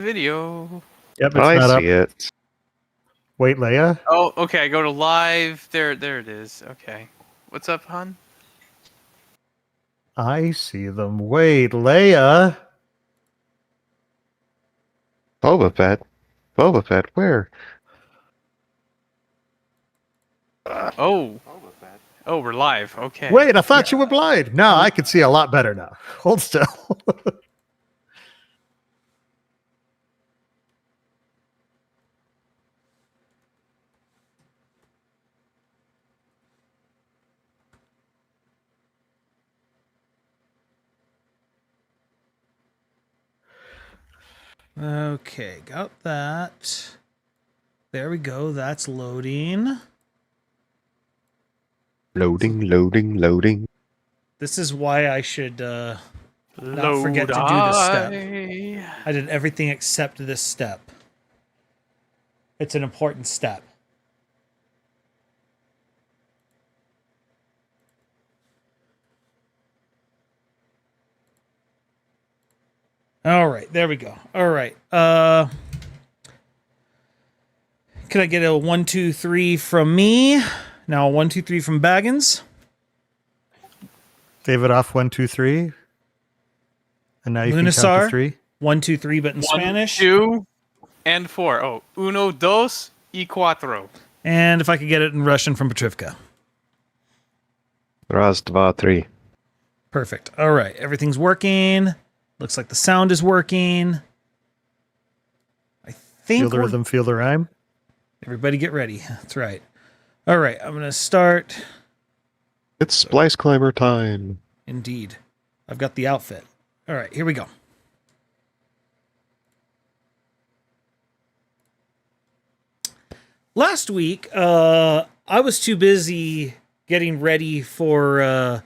video. Yep, it's I not up. see it. Wait, Leia? Oh, okay. I go to live. There it is. Okay. What's up, hon? I see them. Wait, Leia? Boba Fett. Boba Fett, where? Oh. Oh, we're live. Okay. Wait, I thought you were blind. No, I can see a lot better now. Hold still. Okay, got that. There we go. That's loading. Loading. This is why I should not forget to do Load this step. eye. I did everything except this step. It's an important step. All right, there we go. All right. Can I get a 1, 2, 3 from me? Now 1, 2, 3 from Baggins. David off 1, 2, 3. And now you can count to Lunasar. 3. 1, 2, 3, but in 1, Spanish. 2, and 4. Oh, uno, dos, y cuatro. And if I could get it in Russian from Petrivka. Raz, dva, tri. Perfect. All right, everything's working. Looks like the sound is working. I think Feel the rhythm, feel the rhyme. Everybody get ready. That's right. All right, I'm going to start. It's Splice Climber time. Indeed. I've got the outfit. All right, here we go. Last week, I was too busy getting ready for...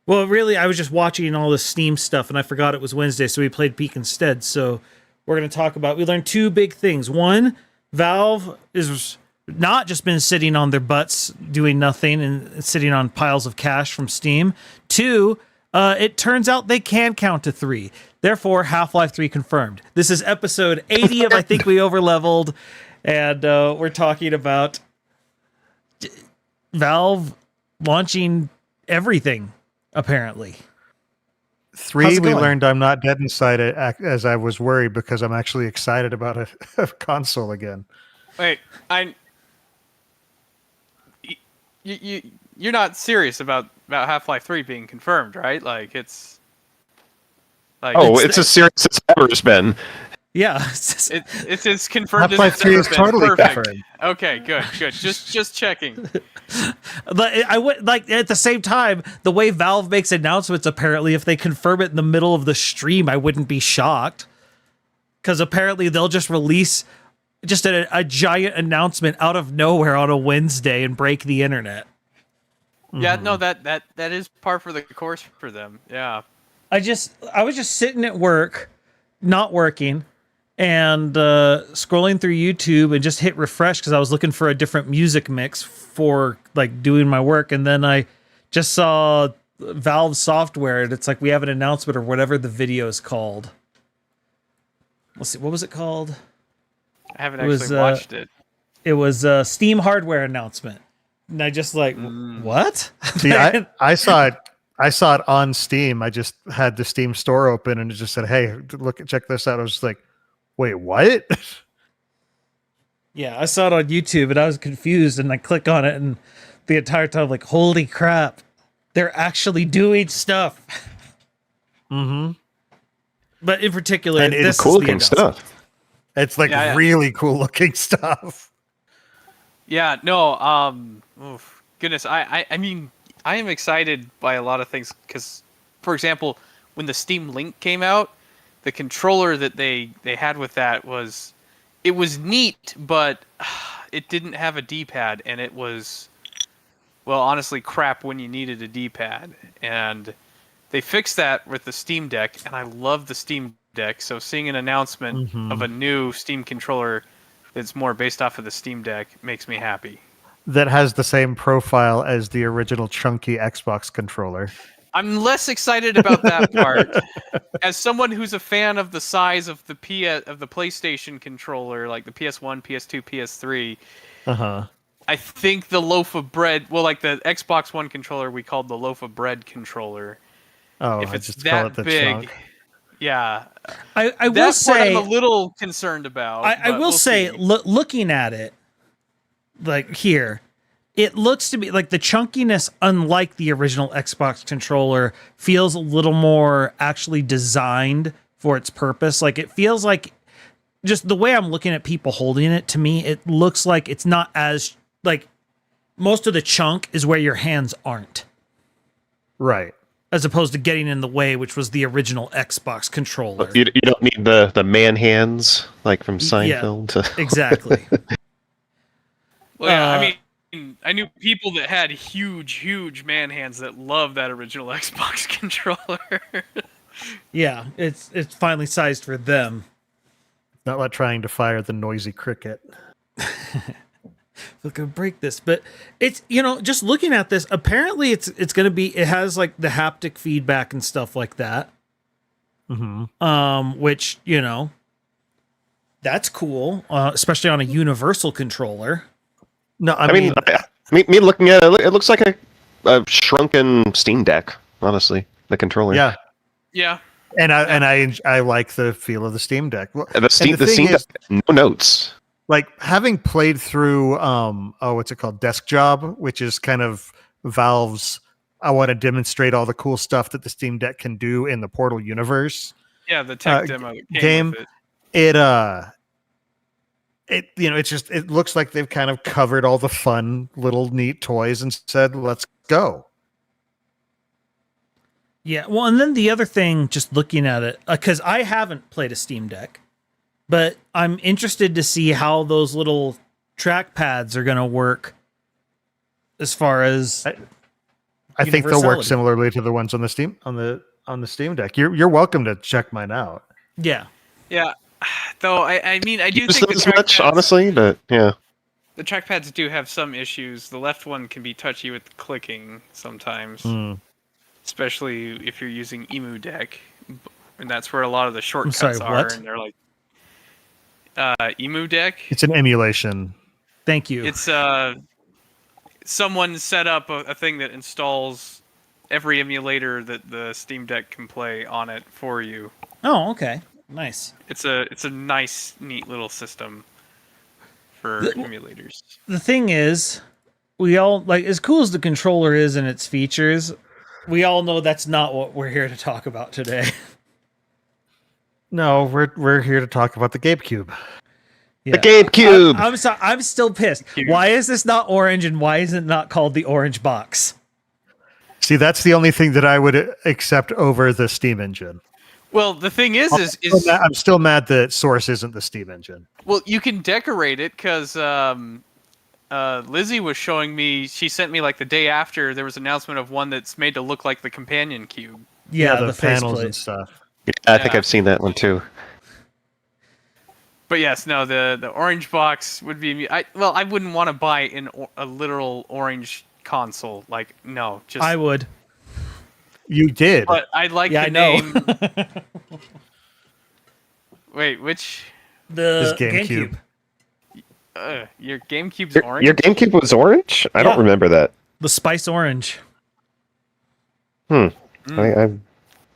well, really, I was just watching all the Steam stuff, and I forgot it was Wednesday, so we played Peak instead. So we're going to talk about... We learned two big things. One, Valve is not just been sitting on their butts doing nothing and sitting on piles of cash from Steam. Two, it turns out they can count to 3. Therefore, Half-Life 3 confirmed. This is episode 80 of I Think We Overleveled, and we're talking about Valve launching everything, apparently. 3, we learned I'm not dead inside it as I was worried because I'm actually excited about a console again. Wait, you're not serious about Half-Life 3 being confirmed, right? Like it's like It's as serious as ever it's been. Yeah, it's as confirmed Half-Life as 3 it's is ever been. totally Perfect. confirmed. Okay, good. Just checking. But I would like at the same time, the way Valve makes announcements, apparently, if they confirm it in the middle of the stream, I wouldn't be shocked. Because apparently they'll just release just a giant announcement out of nowhere on a Wednesday and break the internet. Yeah, no, that is par for the course for them. Yeah. I was just sitting at work, not working, and scrolling through YouTube and just hit refresh because I was looking for a different music mix for like doing my work, and then I just saw Valve software, and it's like we have an announcement or whatever the video is called. Let's see, what was it called? I haven't actually watched it. It was a Steam hardware announcement, and I just like what? See, I saw it. I saw it on Steam. I just had the Steam store open and it just said, "Hey, check this out." I was like, "Wait, what?" Yeah, I saw it on YouTube and I was confused, and I click on it, and the entire time, like, holy crap, they're actually doing stuff. Mm-hmm. But in particular, And this it's cool is the looking stuff. It's like really cool looking stuff. Yeah, no, goodness, I mean, I am excited by a lot of things because, for example, when the Steam Link came out, the controller that they had with that was neat, but it didn't have a D-pad, and it was, well, honestly, crap when you needed a D-pad. And they fixed that with the Steam Deck, and I love the Steam Deck, so seeing an announcement of a new Steam controller that's more based off of the Steam Deck makes me happy. That has the same profile as the original chunky Xbox controller. I'm less excited about that part. As someone who's a fan of the size of the PlayStation controller, like the PS1, PS2, PS3, Uh-huh. I think the loaf of bread, well, like the Xbox One controller we called the loaf of bread controller. Oh, If I it's just call it that the big, chunk. yeah. I will That part I'm a say, little concerned about. I but will we'll say, see. looking at it, like here, it looks to be like the chunkiness, unlike the original Xbox controller, feels a little more actually designed for its purpose. Like it feels like just the way I'm looking at people holding it, to me, it looks like it's not as like most of the chunk is where your hands aren't, Right. as opposed to getting in the way, which was the original Xbox controller. You don't need the man hands like from Yeah. Seinfeld. To... Exactly. Well, yeah, Uh, I mean, I knew people that had huge man hands that loved that original Xbox controller. Yeah, it's finally sized for them. Not like trying to fire the noisy cricket. Look, I'll break this, but it's just looking at this. Apparently, it's gonna be. It has like the haptic feedback and stuff like that. Mm-hmm. Which that's cool, especially on a universal controller. No, I mean, mean, me looking at it, it looks like a shrunken Steam Deck. Honestly, the controller. yeah. Yeah. And I like the feel of the Steam Deck. Well, The Steam thing Deck, is, no notes. like having played through what's it called, Desk Job, which is kind of Valve's, I want to demonstrate all the cool stuff that the Steam Deck can do in the Portal universe. Yeah, the tech demo that came game. with it. It looks like they've kind of covered all the fun little neat toys and said, let's go. Yeah, well, and then the other thing, just looking at it, because I haven't played a Steam Deck, but I'm interested to see how those little track pads are going to work as far as I think they'll work universality. similarly to the ones on the Steam Deck. You're welcome to check mine out. Yeah. Yeah. Though I mean I do Use think them the as much, trackpads, honestly, but yeah. the trackpads do have some issues. The left one can be touchy with clicking sometimes, especially if you're using Emu Deck, and that's where a lot of the shortcuts sorry, are. what? And they're like Emu Deck. It's an emulation. Thank you. It's someone set up a thing that installs every emulator that the Steam Deck can play on it for you. Oh, okay. Nice. It's a nice, neat little system for emulators. The thing is, we all, like, as cool as the controller is and its features, we all know that's not what we're here to talk about today. No, we're here to talk about the GameCube. Yeah. The GameCube. I'm sorry. I'm still pissed. Why is this not orange, and why is it not called the orange box? See, that's the only thing that I would accept over the Steam engine. Well, the thing is I'm still mad that Source isn't the Steam engine. well, you can decorate it because Lizzie was showing me. She sent me like the day after there was an announcement of one that's made to look like the companion cube. Yeah, the panels faceplate. and stuff. Yeah, I think Yeah. I've seen that one too. But yes, no, the orange box would be. I wouldn't want to buy a literal orange console. Like, no, just. I would. You did. But I like Yeah, the I know. name. Wait, which? The His GameCube. Your GameCube's Your, orange. your GameCube was orange? I Yeah. don't remember that. The spice orange. I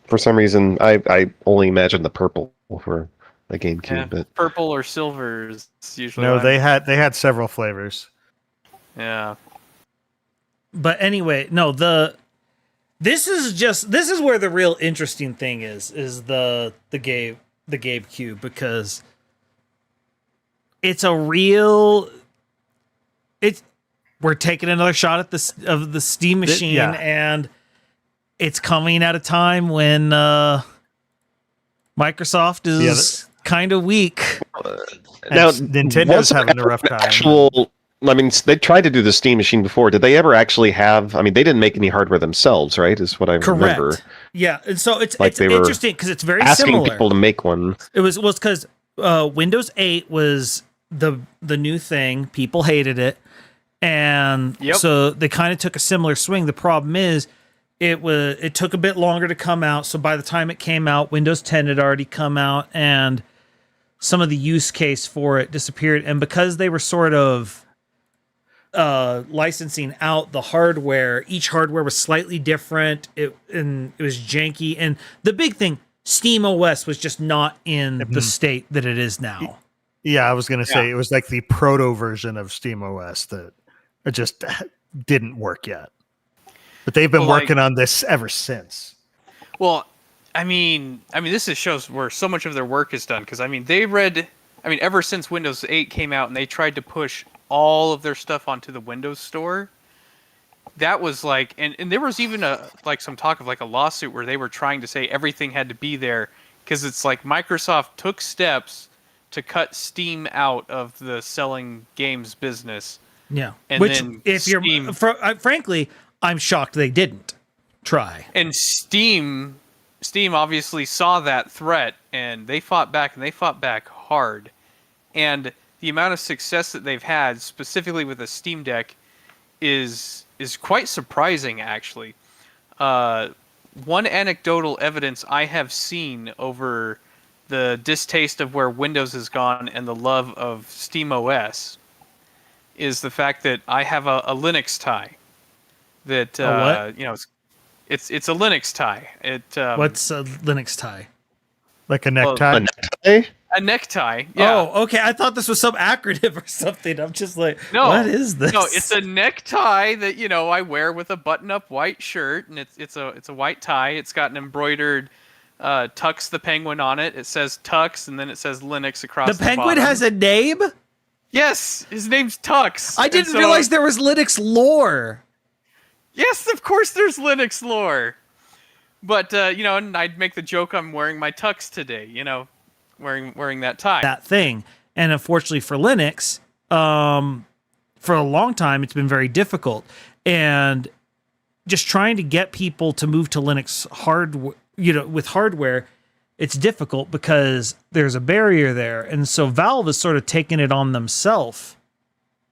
for some reason I only imagined the purple for the GameCube, Yeah, but purple or silver is usually. No, what they had several flavors. Yeah. But anyway, no, this is where the real interesting thing is the GameCube, because we're taking another shot at the Steam machine, yeah. and it's coming at a time when Microsoft is kind of weak. now Nintendo's was there having a ever rough an time. Actual, I mean, they tried to do the Steam machine before. Did they ever actually have? I mean, they didn't make any hardware themselves, right? Is what I remember. Correct. Yeah, and so it's Like it's they were interesting because it's very Asking similar. people to make one. It was because Windows 8 was the new thing. People hated it, and Yep. so they kind of took a similar swing. The problem is it took a bit longer to come out. So by the time it came out, Windows 10 had already come out, and some of the use case for it disappeared. And because they were sort of licensing out the hardware, each hardware was slightly different. It was janky. And the big thing, Steam OS was just not in the state that it is now. Yeah, I was going to say it was like the proto version of Steam OS that it just didn't work yet. But they've been working on this ever since. Well, I mean, this shows where so much of their work is done. Because ever since Windows 8 came out and they tried to push all of their stuff onto the Windows Store, that was like, and there was even some talk of like a lawsuit where they were trying to say everything had to be there, because it's like Microsoft took steps to cut Steam out of the selling games business. Yeah, and which then if Steam, frankly, I'm shocked they didn't try. And Steam obviously saw that threat, and they fought back, and they fought back hard. And the amount of success that they've had, specifically with the Steam Deck, is quite surprising, actually. One anecdotal evidence I have seen over the distaste of where Windows has gone and the love of Steam OS is the fact that I have a Linux tie. That it's a Linux tie. What's a Linux tie? Like a necktie? A necktie? A necktie. Yeah. Oh, okay. I thought this was some acronym or something. I'm just like, no, what is this? No, it's a necktie that I wear with a button-up white shirt, and it's a white tie. It's got an embroidered Tux the Penguin on it. It says Tux, and then it says Linux across the Penguin bottom. has a name? Yes, his name's Tux. I didn't realize there was Linux lore. Yes, of course there's Linux lore. But, and I'd make the joke I'm wearing my tux today, wearing that tie. That thing. And unfortunately for Linux, for a long time, it's been very difficult. And just trying to get people to move to Linux with hardware, it's difficult because there's a barrier there. And so Valve has sort of taken it on themselves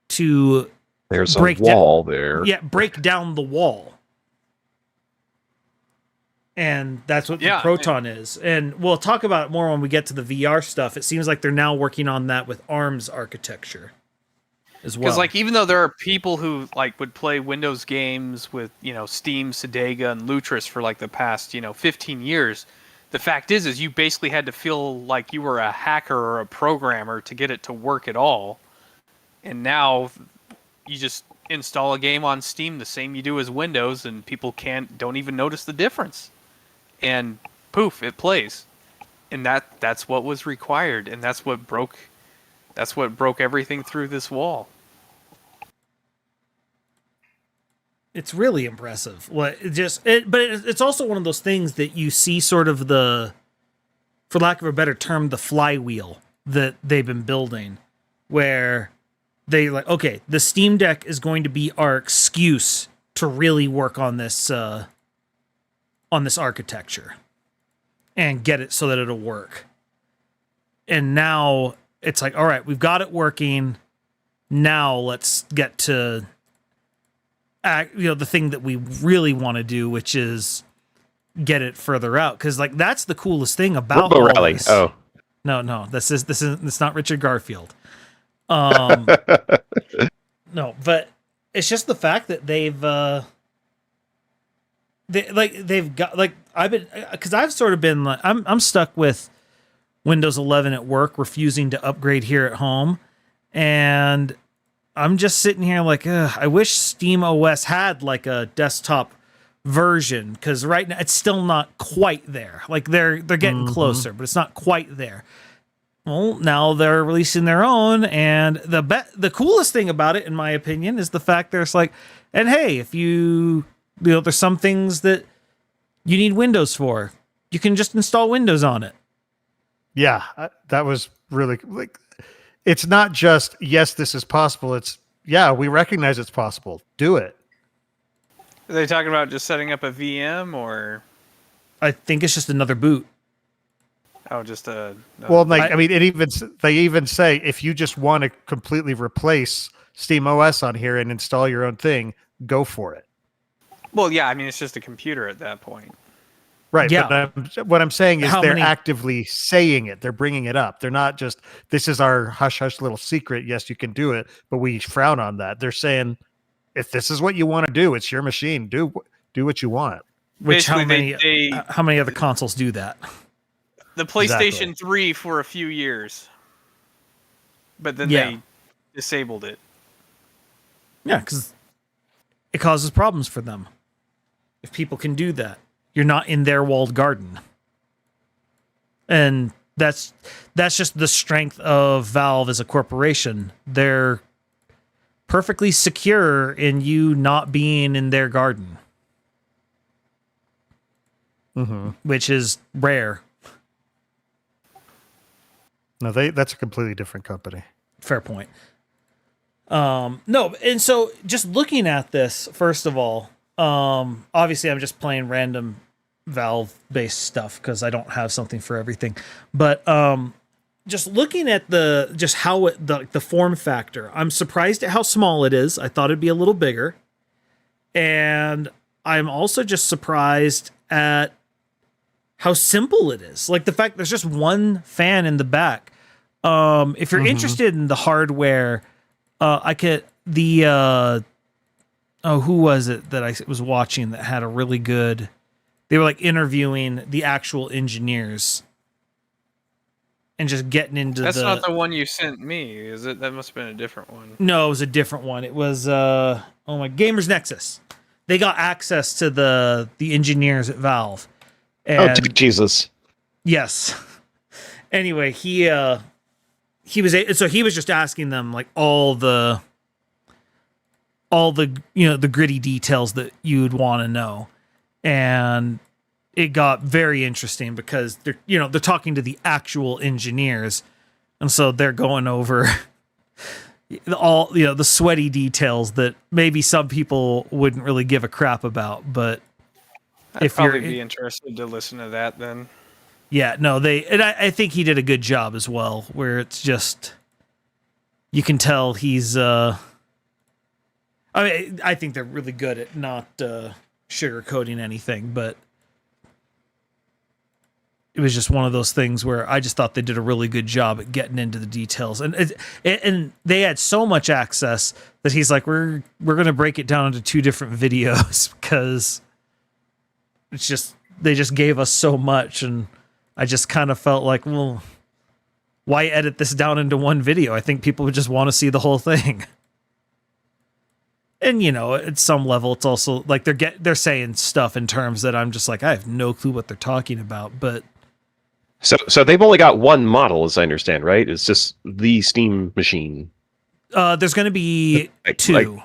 to There's a wall there. Yeah, break down the wall. And that's what the Proton is. And we'll talk about it more when we get to the VR stuff. It seems like they're now working on that with ARMS architecture as well. Because even though there are people who would play Windows games with Steam, Sedega, and Lutris for the past 15 years, the fact is you basically had to feel like you were a hacker or a programmer to get it to work at all. And now you just install a game on Steam the same you do as Windows, and people don't even notice the difference. And poof, it plays. And that's what was required, and that's what broke everything through this wall. It's really impressive. But it's also one of those things that you see sort of for lack of a better term, the flywheel that they've been building, where they okay, the Steam Deck is going to be our excuse to really work on this architecture and get it so that it'll work. And now it's all right, we've got it working. Now let's get to the thing that we really want to do, which is get it further out. Because that's the coolest thing about Robo Rally. This. Oh, no, this is not Richard Garfield. No, but it's just the fact that they've got I've sort of been I'm stuck with Windows 11 at work, refusing to upgrade here at home, and I'm just sitting here I wish Steam OS had a desktop version, because right now it's still not quite there. They're getting closer, but it's not quite there. Well, now they're releasing their own, and the coolest thing about it, in my opinion, is the fact there's and hey, if there's some things that you need Windows for, you can just install Windows on it. Yeah, that was really it's not just, yes, this is possible. It's, yeah, we recognize it's possible. Do it. Are they talking about just setting up a VM, or? I think it's just another boot. Oh, just a. Well, they even say if you just want to completely replace Steam OS on here and install your own thing, go for it. Well, yeah, I mean, it's just a computer at that point. Right. Yeah. But what I'm saying is How they're many- actively saying it. They're bringing it up. They're not just, this is our hush hush little secret. Yes, you can do it, but we frown on that. They're saying, if this is what you want to do, it's your machine. Do what you want. Which Basically, how many other consoles do that? The PlayStation Exactly. 3 for a few years, but then Yeah. they disabled it. Yeah, because it causes problems for them. If people can do that, you're not in their walled garden, and that's just the strength of Valve as a corporation. They're perfectly secure in you not being in their garden, which is rare. No, that's a completely different company. Fair point. No, and so just looking at this, first of all, obviously I'm just playing random Valve-based stuff because I don't have something for everything. But just looking at how the form factor, I'm surprised at how small it is. I thought it'd be a little bigger. And I'm also just surprised at how simple it is. Like the fact there's just one fan in the back. If you're interested in the hardware, who was it that I was watching that had a really good, they were like interviewing the actual engineers and just getting into That's not the one you sent me, is it? That must have been a different one. No, it was a different one. It was Gamers Nexus. They got access to the engineers at Valve. Oh, And Jesus. yes. Anyway, he was just asking them like all the the gritty details that you'd want to know, and it got very interesting because they're talking to the actual engineers, and so they're going over all the sweaty details that maybe some people wouldn't really give a crap about, but I'd probably be interested to listen to that then. yeah, no, I think he did a good job as well, where it's just, you can tell he's, I think they're really good at not sugarcoating anything, but it was just one of those things where I just thought they did a really good job at getting into the details. And they had so much access that he's like, we're going to break it down into 2 different videos because it's just, they just gave us so much, and I just kind of felt like, well, why edit this down into one video? I think people would just want to see the whole thing. And at some level, it's also like they're saying stuff in terms that I'm just like, I have no clue what they're talking about. But So they've only got one model, as I understand, right? It's just the Steam machine. there's going to be 2.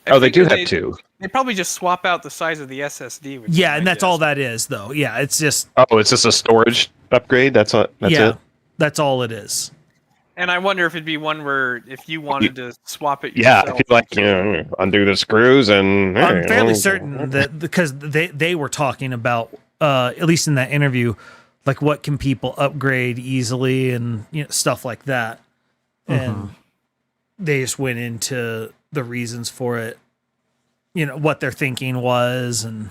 They do have 2. They probably just swap out the size of the SSD. Yeah, and that's all that is, though. Yeah, it's just. Oh, it's just a storage upgrade. That's it. That's all it is. And I wonder if it'd be one where if you wanted to swap it Yeah, yourself. if you like, undo the screws and. I'm fairly certain that because they were talking about, at least in that interview, like what can people upgrade easily and stuff like that, and they just went into the reasons for it, what their thinking was. And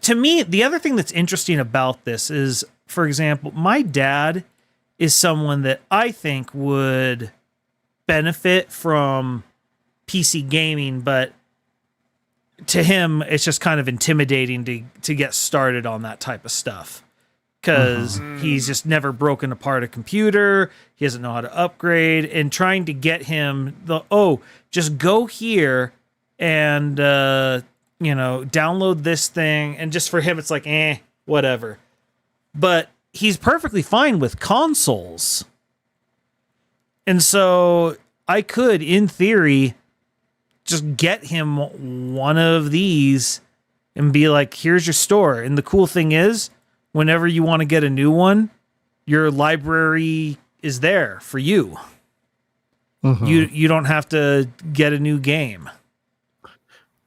to me, the other thing that's interesting about this is, for example, my dad is someone that I think would benefit from PC gaming, but to him, it's just kind of intimidating to get started on that type of stuff because he's just never broken apart a computer. He doesn't know how to upgrade, and trying to get him just go here and, download this thing. And just for him, it's like, whatever. But he's perfectly fine with consoles. And so I could, in theory, just get him one of these and be like, here's your store. And the cool thing is, whenever you want to get a new one, your library is there for you. You don't have to get a new game.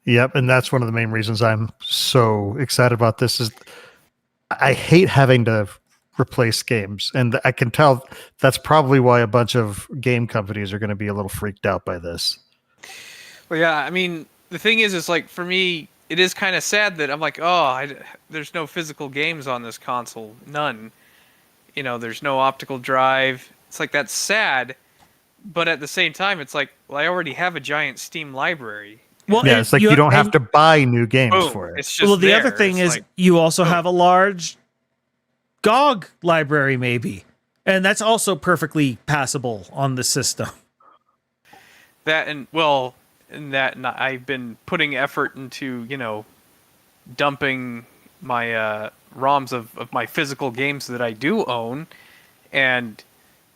Yep, and that's one of the main reasons I'm so excited about this. Is I hate having to replace games, and I can tell that's probably why a bunch of game companies are going to be a little freaked out by this. Well, yeah, I mean, the thing is like for me, it is kind of sad that I'm like, there's no physical games on this console, none. There's no optical drive. It's like that's sad, but at the same time, it's like, well, I already have a giant Steam library. Well, Yeah, and it's like you don't have to buy new games Boom, for it. it's just well, the there. other thing It's is like, you also have a large GOG library, maybe, and that's also perfectly passable on the system. that, and I've been putting effort into dumping my ROMs of my physical games that I do own, and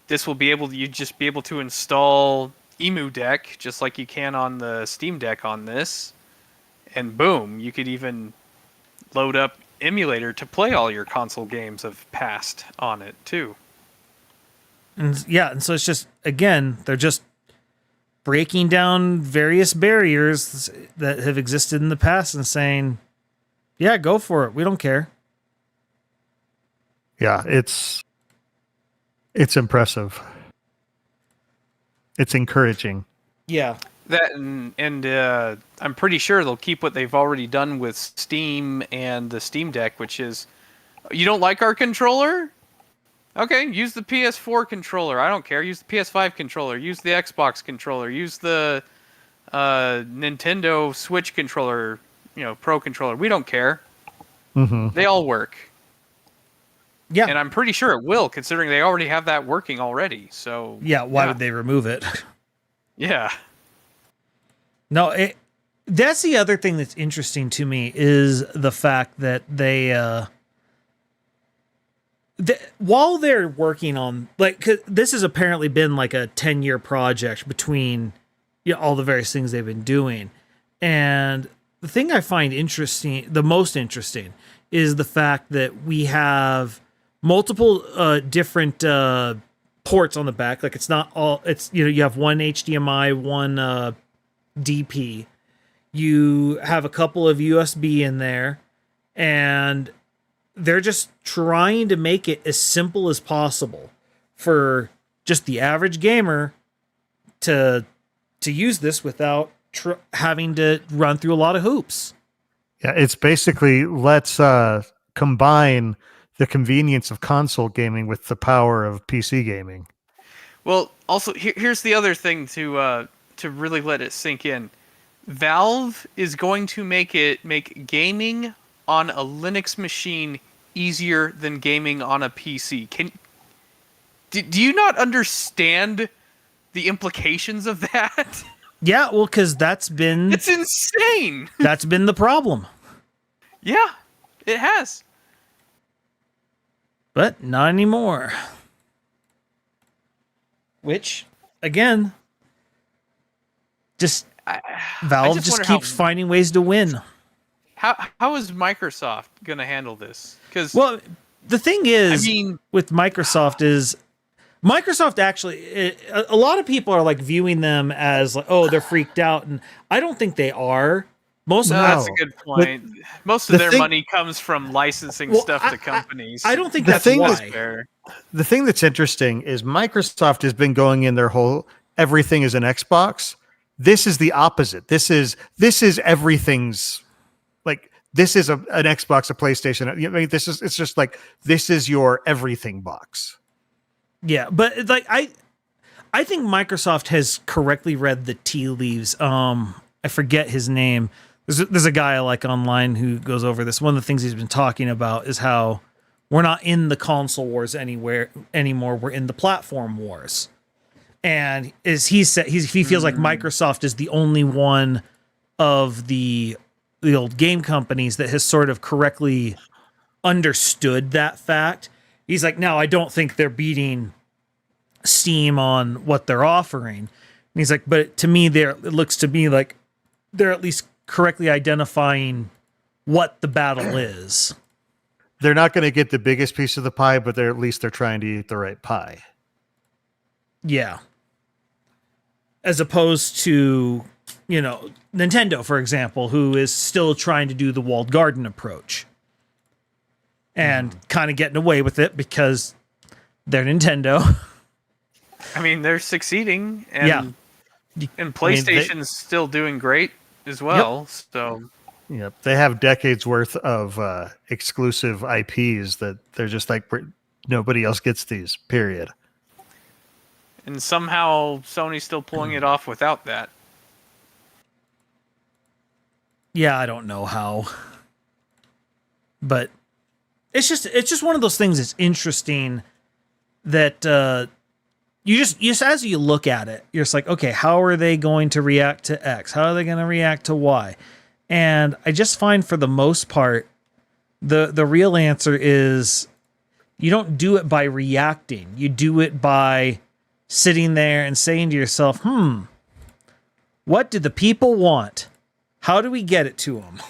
this will be able to, you just be able to install Emu Deck just like you can on the Steam Deck on this, and boom, you could even load up emulator to play all your console games of past on it too. And so it's just, again, they're just breaking down various barriers that have existed in the past and saying, yeah, go for it. We don't care. Yeah, it's impressive. It's encouraging. Yeah. That and I'm pretty sure they'll keep what they've already done with Steam and the Steam Deck, which is, you don't like our controller? Okay, use the PS4 controller. I don't care. Use the PS5 controller. Use the Xbox controller. Use the Nintendo Switch controller, Pro controller. We don't care. Mm-hmm. They all work. Yeah. And I'm pretty sure it will, considering they already have that working already. So Yeah, why would they remove it? Yeah. No, that's the other thing that's interesting to me is the fact that they while they're working on, like, 'cause this has apparently been like a 10-year project between all the various things they've been doing. And the thing I find interesting, the most interesting, is the fact that we have multiple different ports on the back. Like, it's not all, it's, you have one HDMI, one DP. You have a couple of USB in there, and they're just trying to make it as simple as possible for just the average gamer to use this without having to run through a lot of hoops. Yeah, it's basically let's combine the convenience of console gaming with the power of PC gaming. Well, also here's the other thing to really let it sink in. Valve is going to make gaming on a Linux machine easier than gaming on a PC. Do you not understand the implications of that? Yeah, well, because that's been It's insane. that's been the problem. Yeah, it has. But not anymore. Which, again, just Valve just wonder keeps finding ways to win. How is Microsoft going to handle this? Because Well, the thing is, I mean, with Microsoft is Microsoft actually, a lot of people are like viewing them as like, oh, they're freaked out, and I don't think they are. Most of that's them, a good point. Most of the their thing- money comes from licensing Well, stuff to companies. I don't think The that's thing why. is- Fair. The thing that's interesting is Microsoft has been going in their whole everything is an Xbox. This is the opposite. This is everything's like this is an Xbox, a PlayStation. I mean, it's just like this is your everything box. Yeah, but like I think Microsoft has correctly read the tea leaves. I forget his name. There's a guy I like online who goes over this. One of the things he's been talking about is how we're not in the console wars anymore. We're in the platform wars. And as he said, he feels like Microsoft is the only one of the old game companies that has sort of correctly understood that fact. He's like, no, I don't think they're beating Steam on what they're offering. And he's like, but to me, it looks to me like they're at least correctly identifying what the battle is. They're not going to get the biggest piece of the pie, but at least they're trying to eat the right pie. Yeah. As opposed to, Nintendo, for example, who is still trying to do the walled garden approach and kind of getting away with it because they're Nintendo. I mean, they're succeeding, and Yeah. and PlayStation's still doing great. as well. So Yep, they have decades worth of exclusive IPs that they're just like nobody else gets these. Period. and somehow Sony's still pulling it off without that. Yeah, I don't know how. But it's just one of those things that's interesting that you just as you look at it, you're just like, okay, how are they going to react to X? How are they going to react to Y? And I just find for the most part, the real answer is you don't do it by reacting. You do it by sitting there and saying to yourself, what do the people want? How do we get it to them?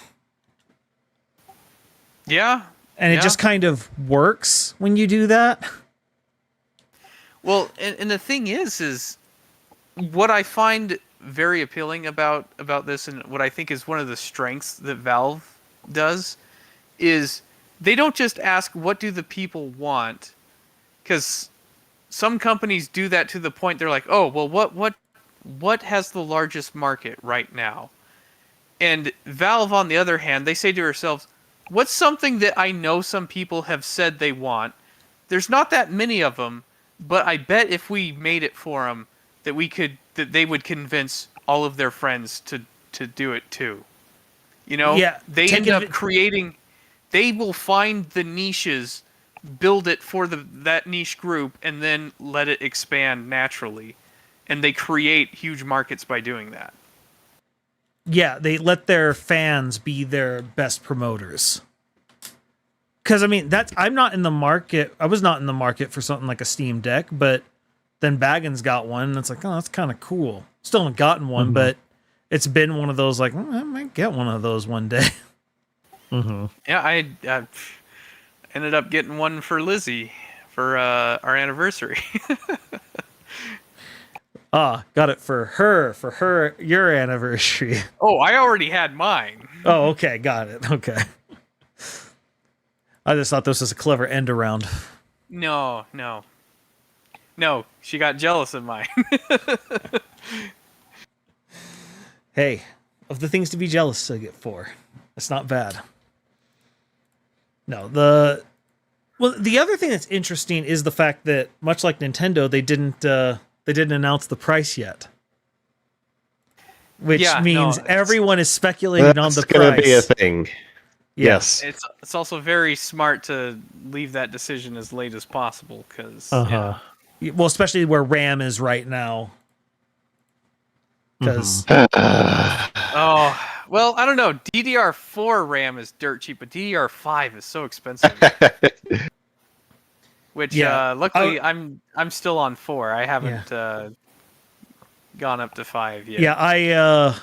Yeah. And yeah. it just kind of works when you do that. Well, and the thing is what I find very appealing about this, and what I think is one of the strengths that Valve does, is they don't just ask what do the people want, because some companies do that to the point they're like, oh, well, what has the largest market right now? And Valve, on the other hand, they say to themselves, what's something that I know some people have said they want? There's not that many of them, but I bet if we made it for them, that they would convince all of their friends to do it too. You know, Yeah, they end up creating. They will find the niches, build it for that niche group, and then let it expand naturally, and they create huge markets by doing that. Yeah, they let their fans be their best promoters. Because, I mean, I'm not in the market. I was not in the market for something like a Steam Deck, but then Baggins got one, and it's like, oh, that's kind of cool. Still haven't gotten one, but it's been one of those, like, I might get one of those one day. Yeah, I ended up getting one for Lizzie for our anniversary. Got it for her, your anniversary. Oh, I already had mine. Oh, okay, got it. Okay. I just thought this was a clever end around. No, she got jealous of mine. Hey, of the things to be jealous of it for, it's not bad. No, the other thing that's interesting is the fact that, much like Nintendo, they didn't announce the price yet. Which means everyone is speculating on the price. That's going to be a thing. Yes. It's also very smart to leave that decision as late as possible, because well, especially where RAM is right now. Because oh, well, I don't know. DDR4 RAM is dirt cheap, but DDR5 is so expensive. Which luckily I'm still on 4. I haven't gone up to 5 yet. Yeah,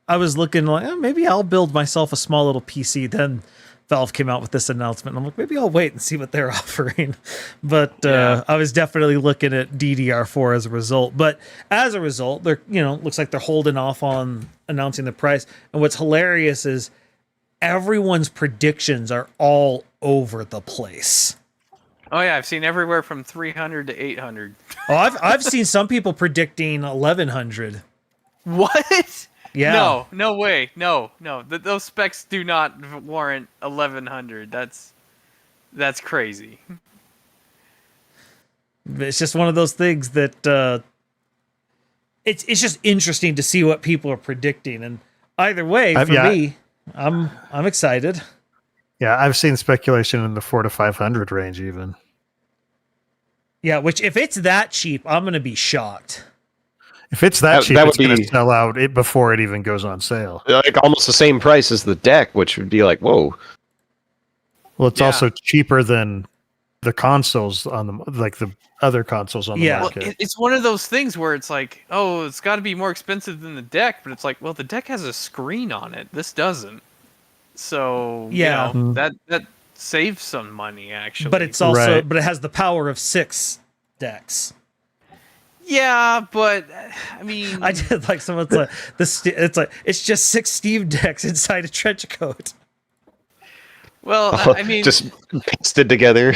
I was looking like, maybe I'll build myself a small little PC. Then Valve came out with this announcement, and I'm like, maybe I'll wait and see what they're offering. But I was definitely looking at DDR4 as a result. But as a result, they're looks like they're holding off on announcing the price. And what's hilarious is everyone's predictions are all over the place. Oh yeah, I've seen everywhere from 300 to 800. Oh, I've seen some people predicting 1100. What? Yeah. No way. No. Those specs do not warrant 1100. That's crazy. It's just one of those things that it's just interesting to see what people are predicting, and either way, for me, I'm excited. Yeah, I've seen speculation in the 400 to 500 range even. Yeah, which if it's that cheap, I'm going to be shocked. If it's that cheap, it's going to sell out before it even goes on sale. Like almost the same price as the deck, which would be like, whoa. Well, it's also cheaper than the consoles on the other consoles on the market. Well, it's one of those things where it's like, oh, it's got to be more expensive than the deck, but it's like, well, the deck has a screen on it. This doesn't. So that saves some money actually. But it's also but it has the power of 6 decks. Yeah, but I mean, I did like someone's like it's just 6 Steam decks inside a trench coat. Well, I mean, just pasted together.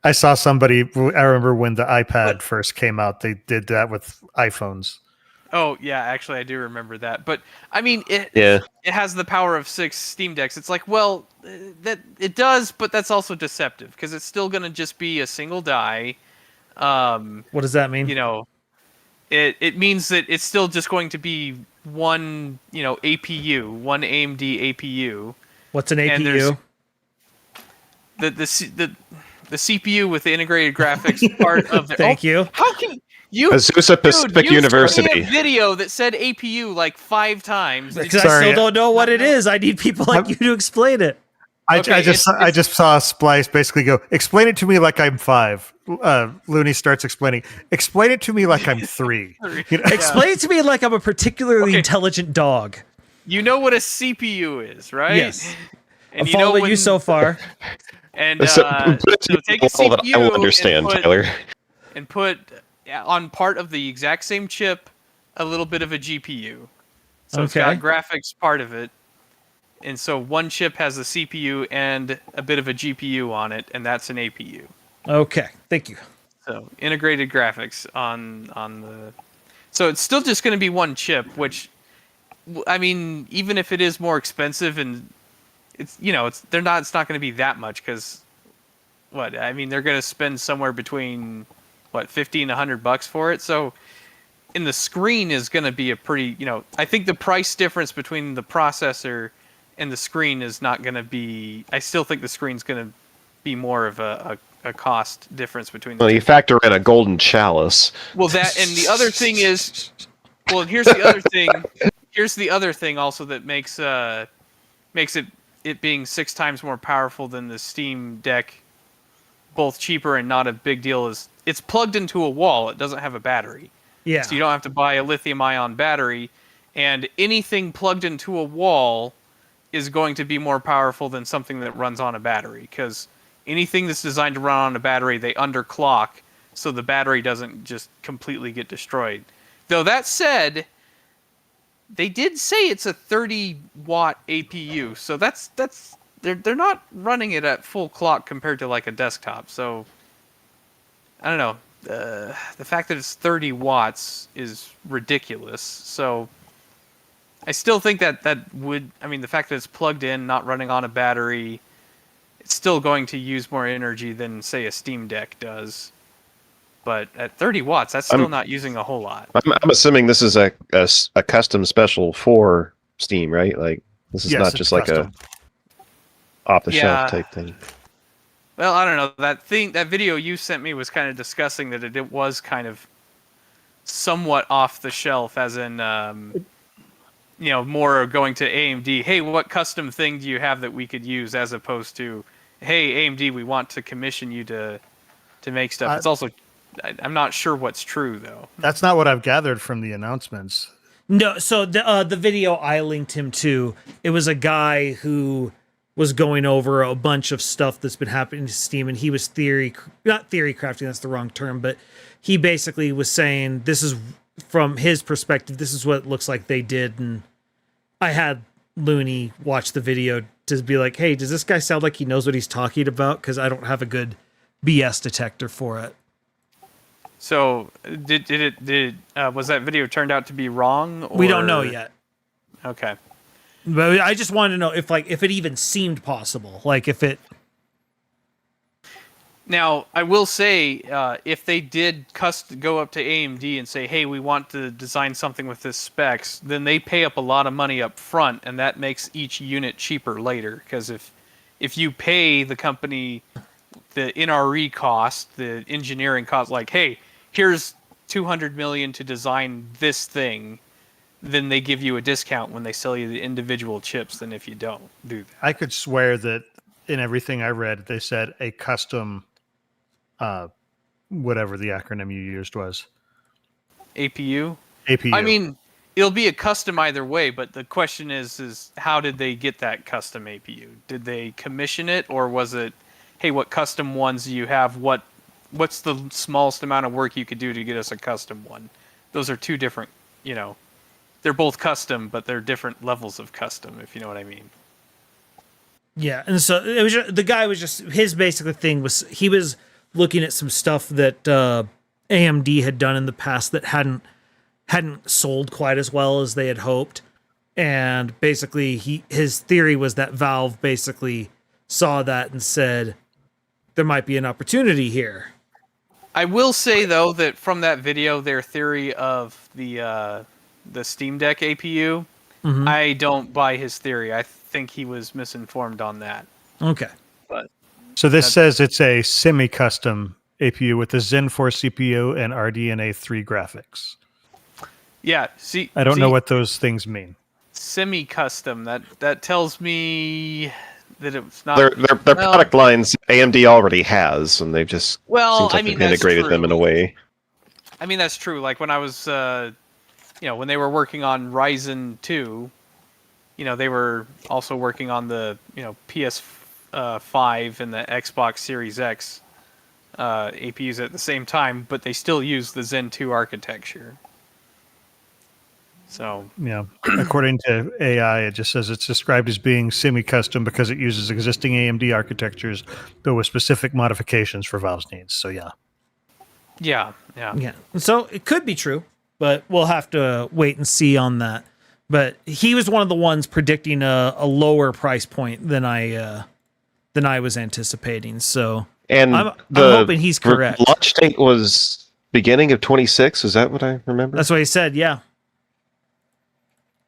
I saw somebody. I remember when the iPad first came out, they did that with iPhones. Oh yeah, actually I do remember that. But I mean, Yeah. it has the power of 6 Steam Decks. It's like, well, that it does, but that's also deceptive because it's still gonna just be a single die. What does that mean? You know, it means that it's still just going to be one, APU, one AMD APU, What's an and there's APU? the CPU with the integrated graphics part of the. Thank you. How can you? Azusa Pacific Dude, you sent me University. a video that said APU like 5 times. Did Because you- I Sorry. still don't know what it is. I need people like you to explain it. Okay, I just saw Splice basically go, explain it to me like I'm 5. Looney starts explaining. Explain it to me like I'm 3. You know? Explain it to me like I'm a particularly Okay. intelligent dog. You know what a CPU is, right? Yes. And I'm you know following you when- so far. And So, so put it to take a a level that I will CPU understand, Tyler. and put on part of the exact same chip a little bit of a GPU. So it's got Okay. graphics part of it. And so one chip has a CPU and a bit of a GPU on it, and that's an APU. Okay. Thank you. So integrated graphics on the. So it's still just going to be one chip, which, I mean, even if it is more expensive and it's it's not going to be that much because what I mean they're going to spend somewhere between what $50 and $100 for it. So in the screen is going to be a pretty I think the price difference between the processor and the screen is not going to be. I still think the screen's going to be more of a cost difference between the Well, two. you factor in a golden chalice. Well, that and the other thing is, well, here's the other thing. Here's the other thing also that makes it being 6 times more powerful than the Steam Deck, both cheaper and not a big deal, is it's plugged into a wall. It doesn't have a battery, Yeah. so you don't have to buy a lithium-ion battery. And anything plugged into a wall is going to be more powerful than something that runs on a battery, because anything that's designed to run on a battery, they underclock, so the battery doesn't just completely get destroyed. Though that said, they did say it's a 30-watt APU, so that's they're not running it at full clock compared to like a desktop. So I don't know. The fact that it's 30 watts is ridiculous. So I still think that would. I mean, the fact that it's plugged in, not running on a battery, it's still going to use more energy than say a Steam Deck does. But at 30 watts, that's still not using a whole lot. I'm assuming this is a custom special for Steam, right? Like this is Yes, not it's just like custom. a off the Yeah. shelf type thing. Well, I don't know. That video you sent me was kind of discussing that it was kind of somewhat off the shelf, as in, more going to AMD. Hey, what custom thing do you have that we could use, as opposed to, hey, AMD, we want to commission you to make stuff. It's also, I'm not sure what's true though. That's not what I've gathered from the announcements. No, so the video I linked him to, it was a guy who was going over a bunch of stuff that's been happening to Steam, and he was not theory crafting, that's the wrong term, but he basically was saying this is from his perspective, this is what it looks like they did, and I had Looney watch the video to be like, hey, does this guy sound like he knows what he's talking about? Because I don't have a good BS detector for it. So did was that video turned out to be wrong? We don't know or- yet. Okay. But I just wanted to know if it even seemed possible. Like if it. Now, I will say, if they did go up to AMD and say, hey, we want to design something with this specs, then they pay up a lot of money up front, and that makes each unit cheaper later. Because if you pay the company the NRE cost, the engineering cost, like, hey, here's $200 million to design this thing, then they give you a discount when they sell you the individual chips than if you don't do that. I could swear that in everything I read, they said a custom, whatever the acronym you used was. APU? APU. I mean, it'll be a custom either way, but the question is how did they get that custom APU? Did they commission it, or was it, hey, what custom ones do you have? What's the smallest amount of work you could do to get us a custom one? Those are two different, they're both custom, but they're different levels of custom, if you know what I mean. Yeah, and so it was the guy was just his basic thing was he was looking at some stuff that AMD had done in the past that hadn't hadn't sold quite as well as they had hoped. And basically his theory was that Valve basically saw that and said there might be an opportunity here. I will say though that from that video, their theory of the Steam Deck APU, I don't buy his theory. I think he was misinformed on that. Okay. But So this says it's a semi-custom APU with a Zen 4 CPU and RDNA 3 graphics. yeah, see, I don't know what those things mean. semi-custom. That tells me that it's not. Their product lines AMD already has, and they've just seems like they've integrated them in a way. I mean, that's true. Like when I was, when they were working on Ryzen 2, they were also working on the, PS5 and the Xbox Series X APUs at the same time, but they still use the Zen 2 architecture. So Yeah, according to AI, it just says it's described as being semi-custom because it uses existing AMD architectures, but with specific modifications for Valve's needs. So yeah. yeah. So it could be true, but we'll have to wait and see on that. But he was one of the ones predicting a lower price point than I was anticipating. So And I'm hoping he's correct. Launch date was beginning of 26. Is that what I remember? That's what he said. Yeah.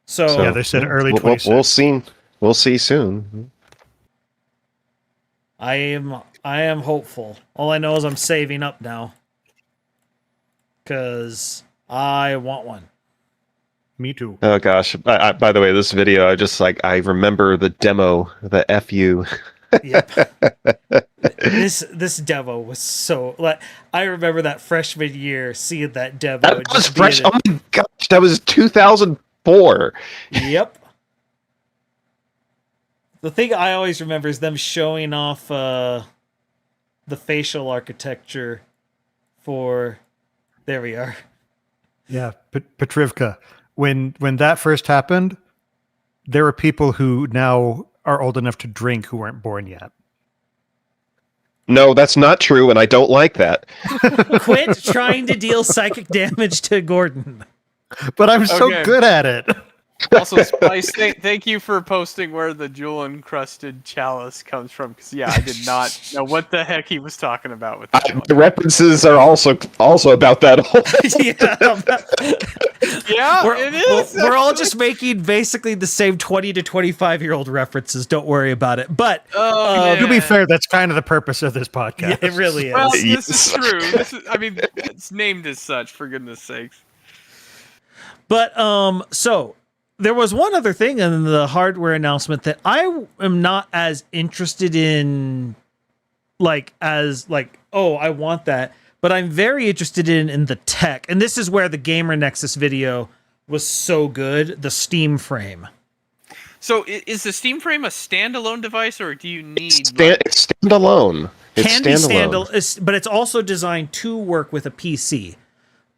So Yeah, they said early We'll 26. we'll see. We'll see soon. I am hopeful. All I know is I'm saving up now because I want one. Me too. Oh gosh! By the way, this video, I remember the demo, the FU. Yep. This demo was so like I remember that freshman year seeing that demo. That and was just being fresh. Oh my gosh, that was 2004. Yep. The thing I always remember is them showing off the facial architecture for. There we are. Yeah, Petrivka. When that first happened, there were people who now are old enough to drink who weren't born yet. No, that's not true, and I don't like that. Quit trying to deal psychic damage to Gordon. But I'm so Okay. good at it. Also, Spice, thank you for posting where the jewel-encrusted chalice comes from, because, I did not know what the heck he was talking about with that one. The references are also about that. Yeah, it is. We're all just making basically the same 20 to 25-year-old references. Don't worry about it. But To be fair, that's kind of the purpose of this podcast. yeah, it really is. Well, this Yes. is true. It's named as such, for goodness sakes. But so there was one other thing in the hardware announcement that I am not as interested in, I want that, but I'm very interested in the tech. And this is where the Gamer Nexus video was so good, the Steam frame. So, is the Steam frame a standalone device, or do you need? It's standalone. It's Can be standalone. but it's also designed to work with a PC.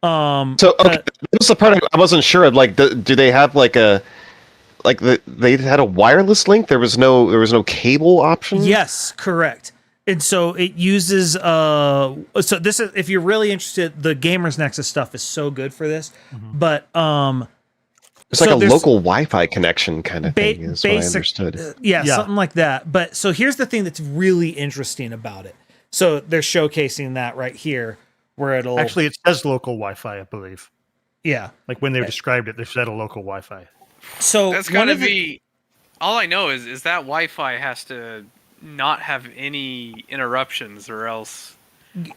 So okay, this is the part I wasn't sure of. Like, do they have they had a wireless link? There was no cable option. Yes, correct. And so it uses so this is, if you're really interested, the Gamers Nexus stuff is so good for this. But it's like so a there's local Wi-Fi connection kind of thing. Is what I understood. Yeah, Yeah. something like that. But so here's the thing that's really interesting about it. So they're showcasing that right here, where it'll Actually, it says local Wi-Fi, I believe. yeah. Like when they described it, they said a local Wi-Fi. So That's one gotta of the- be. All I know is that Wi-Fi has to not have any interruptions, or else.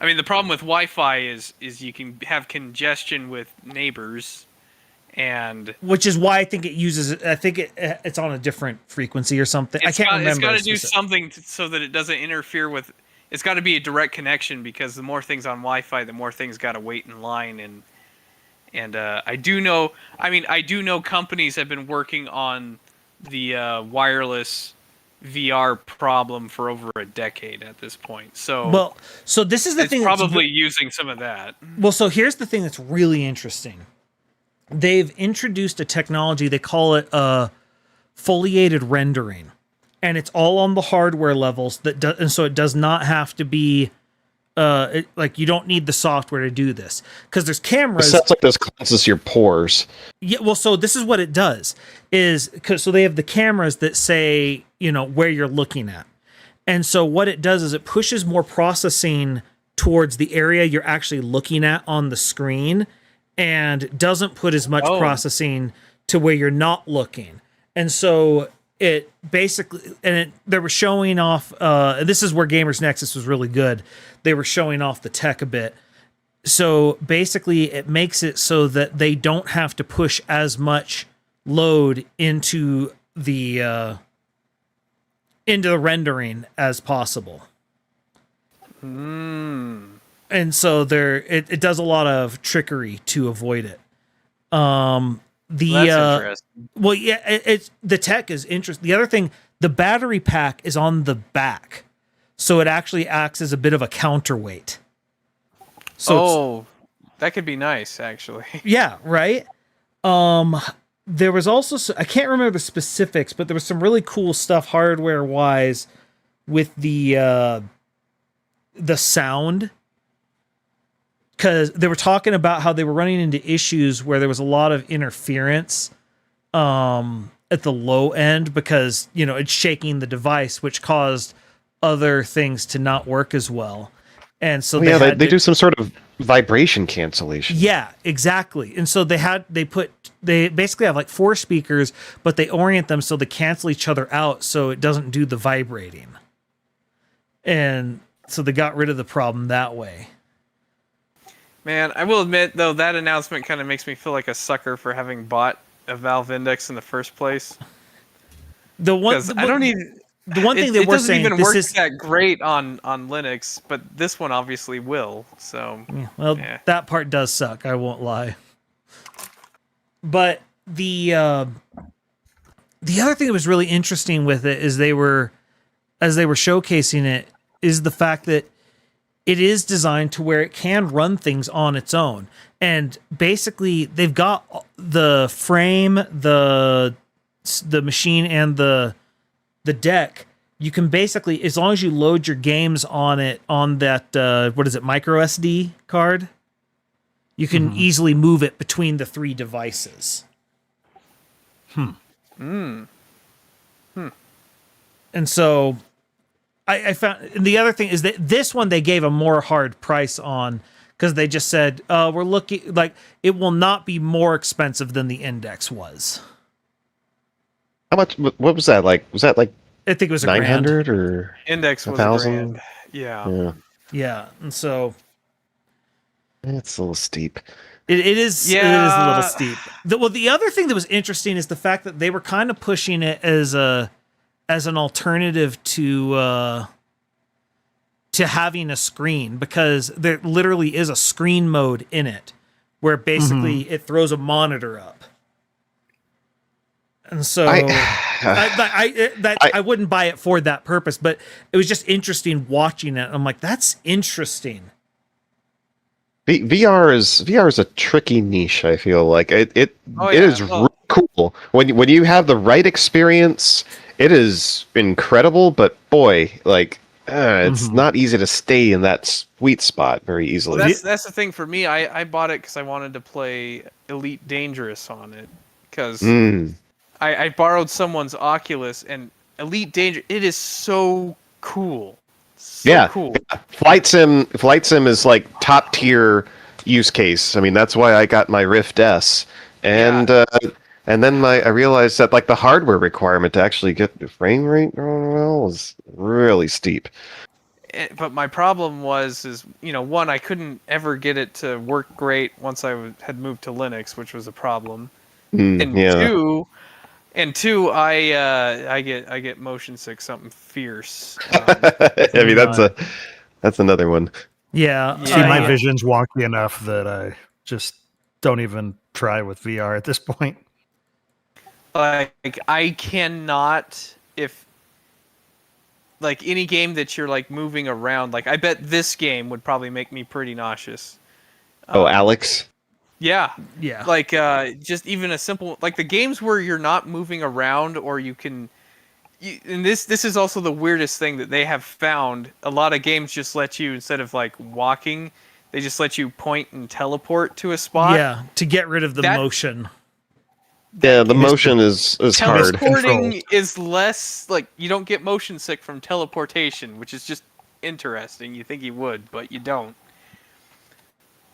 I mean, the problem with Wi-Fi is you can have congestion with neighbors, and which is why I think it uses. I think it's on a different frequency or something. I can't remember. It's got to do specific- something so that it doesn't interfere with. It's got to be a direct connection, because the more things on Wi-Fi, the more things got to wait in line. And I do know. I mean, I do know companies have been working on the wireless VR problem for over a decade at this point. So so this is the it's thing. probably using some of that. Well, so here's the thing that's really interesting. They've introduced a technology, they call it foliated rendering. And it's all on the hardware levels and so it does not have to be like you don't need the software to do this because there's It cameras. sounds like this cleanses your pores. Yeah, well, so this is what it does is so they have the cameras that say, where you're looking at. And so what it does is it pushes more processing towards the area you're actually looking at on the screen and doesn't put as much processing to where you're not looking. And so it basically, they were showing off, this is where Gamers Nexus was really good. They were showing off the tech a bit. So basically it makes it so that they don't have to push as much load into the rendering as possible. And so it does a lot of trickery to avoid it. That's interesting. Well, yeah, it's the tech is interesting. The other thing, the battery pack is on the back, so it actually acts as a bit of a counterweight. So that could be nice, actually. yeah, right. There was also I can't remember the specifics, but there was some really cool stuff hardware wise with the sound. Because they were talking about how they were running into issues where there was a lot of interference at the low end because, it's shaking the device, which caused other things to not work as well. And so they do some sort of vibration cancellation. Yeah, exactly. And so they basically have like 4 speakers, but they orient them so they cancel each other out so it doesn't do the vibrating. And so they got rid of the problem that way. Man, I will admit, though, that announcement kind of makes me feel like a sucker for having bought a Valve Index in the first place. The one I don't even... The one thing that we're saying, it doesn't even work is that great on Linux, but this one obviously will. So, that part does suck. I won't lie. But the other thing that was really interesting with it is as they were showcasing it, is the fact that it is designed to where it can run things on its own. And basically, they've got the frame, the machine, and the deck. You can basically, as long as you load your games on it, on that, micro SD card, you can easily move it between the 3 devices. And so I found, and the other thing is that this one they gave a more hard price on because they just said, we're looking like it will not be more expensive than the Index was. How much? What was that like? Was that like I think it was 900 or Index was 1,000? $1,000. Yeah. Yeah, and so It's a little steep. it is a little steep. The other thing that was interesting is the fact that they were kind of pushing it as an alternative to having a screen, because there literally is a screen mode in it where basically it throws a monitor up. And so I wouldn't buy it for that purpose, but it was just interesting watching it. I'm like, that's interesting. VR is a tricky niche. I feel like it is really cool when you have the right experience. It is incredible, but boy, like it's not easy to stay in that sweet spot very easily. Well, that's the thing for me. I bought it because I wanted to play Elite Dangerous on it because I borrowed someone's Oculus, and Elite Dangerous, it is so cool. Cool. Flight Sim is like top tier use case. I mean, that's why I got my Rift S, and then I realized that like the hardware requirement to actually get the frame rate well was really steep. But my problem is one, I couldn't ever get it to work great once I had moved to Linux, which was a problem, and two, I get motion sick, something fierce. I mean, that's another one. Yeah. See, my vision's wonky enough that I just don't even try with VR at this point. Like I cannot, if like any game that you're like moving around, like I bet this game would probably make me pretty nauseous. Alex? Yeah. Yeah. Like just even a simple, like the games where you're not moving around, or you can and this is also the weirdest thing that they have found. A lot of games just let you, instead of like walking, they just let you point and teleport to a spot. Yeah, to get rid of the motion. Yeah, the motion is hard. Teleporting is less like, you don't get motion sick from teleportation, which is just interesting. You think you would, but you don't.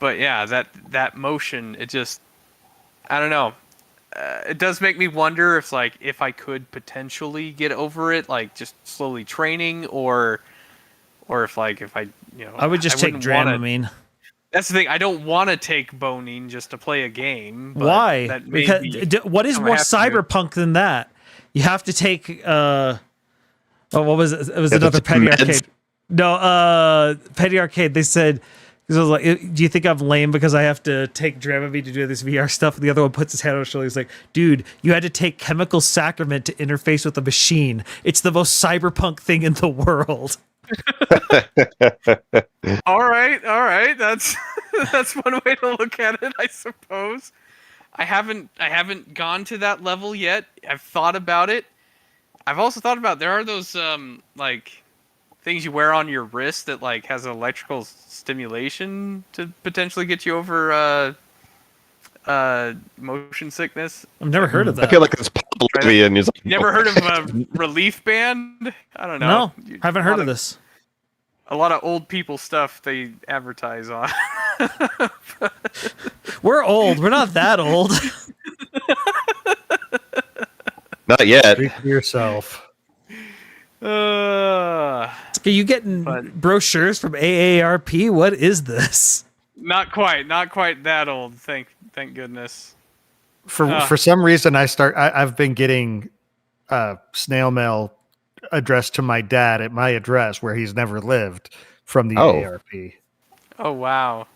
But yeah, that motion, it just, I don't know. It does make me wonder if I could potentially get over it, like just slowly training, or if I I would just take Dramamine. That's the thing. I don't want to take Bonine just to play a game. But why? Because what is more cyberpunk than that? You have to take what was it? It was another Petty Arcade. No, Petty Arcade. They said, because I was like, do you think I'm lame because I have to take Dramamine to do this VR stuff? And the other one puts his hand on his shoulder. He's like, dude, you had to take chemical sacrament to interface with a machine. It's the most cyberpunk thing in the world. All right. That's one way to look at it, I suppose. I haven't gone to that level yet. I've thought about it. I've also thought about, there are those like things you wear on your wrist that like has electrical stimulation to potentially get you over motion sickness. I've never heard of that. I feel like it's popular. And like, never heard of a relief band? I don't know. No, haven't heard of this. A lot of old people stuff they advertise on. We're old. We're not that old. Not yet. Speak for yourself. Are you getting brochures from AARP? What is this? Not quite that old. Thank goodness. For some reason, I've been getting snail mail addressed to my dad at my address where he's never lived from the AARP. Oh wow.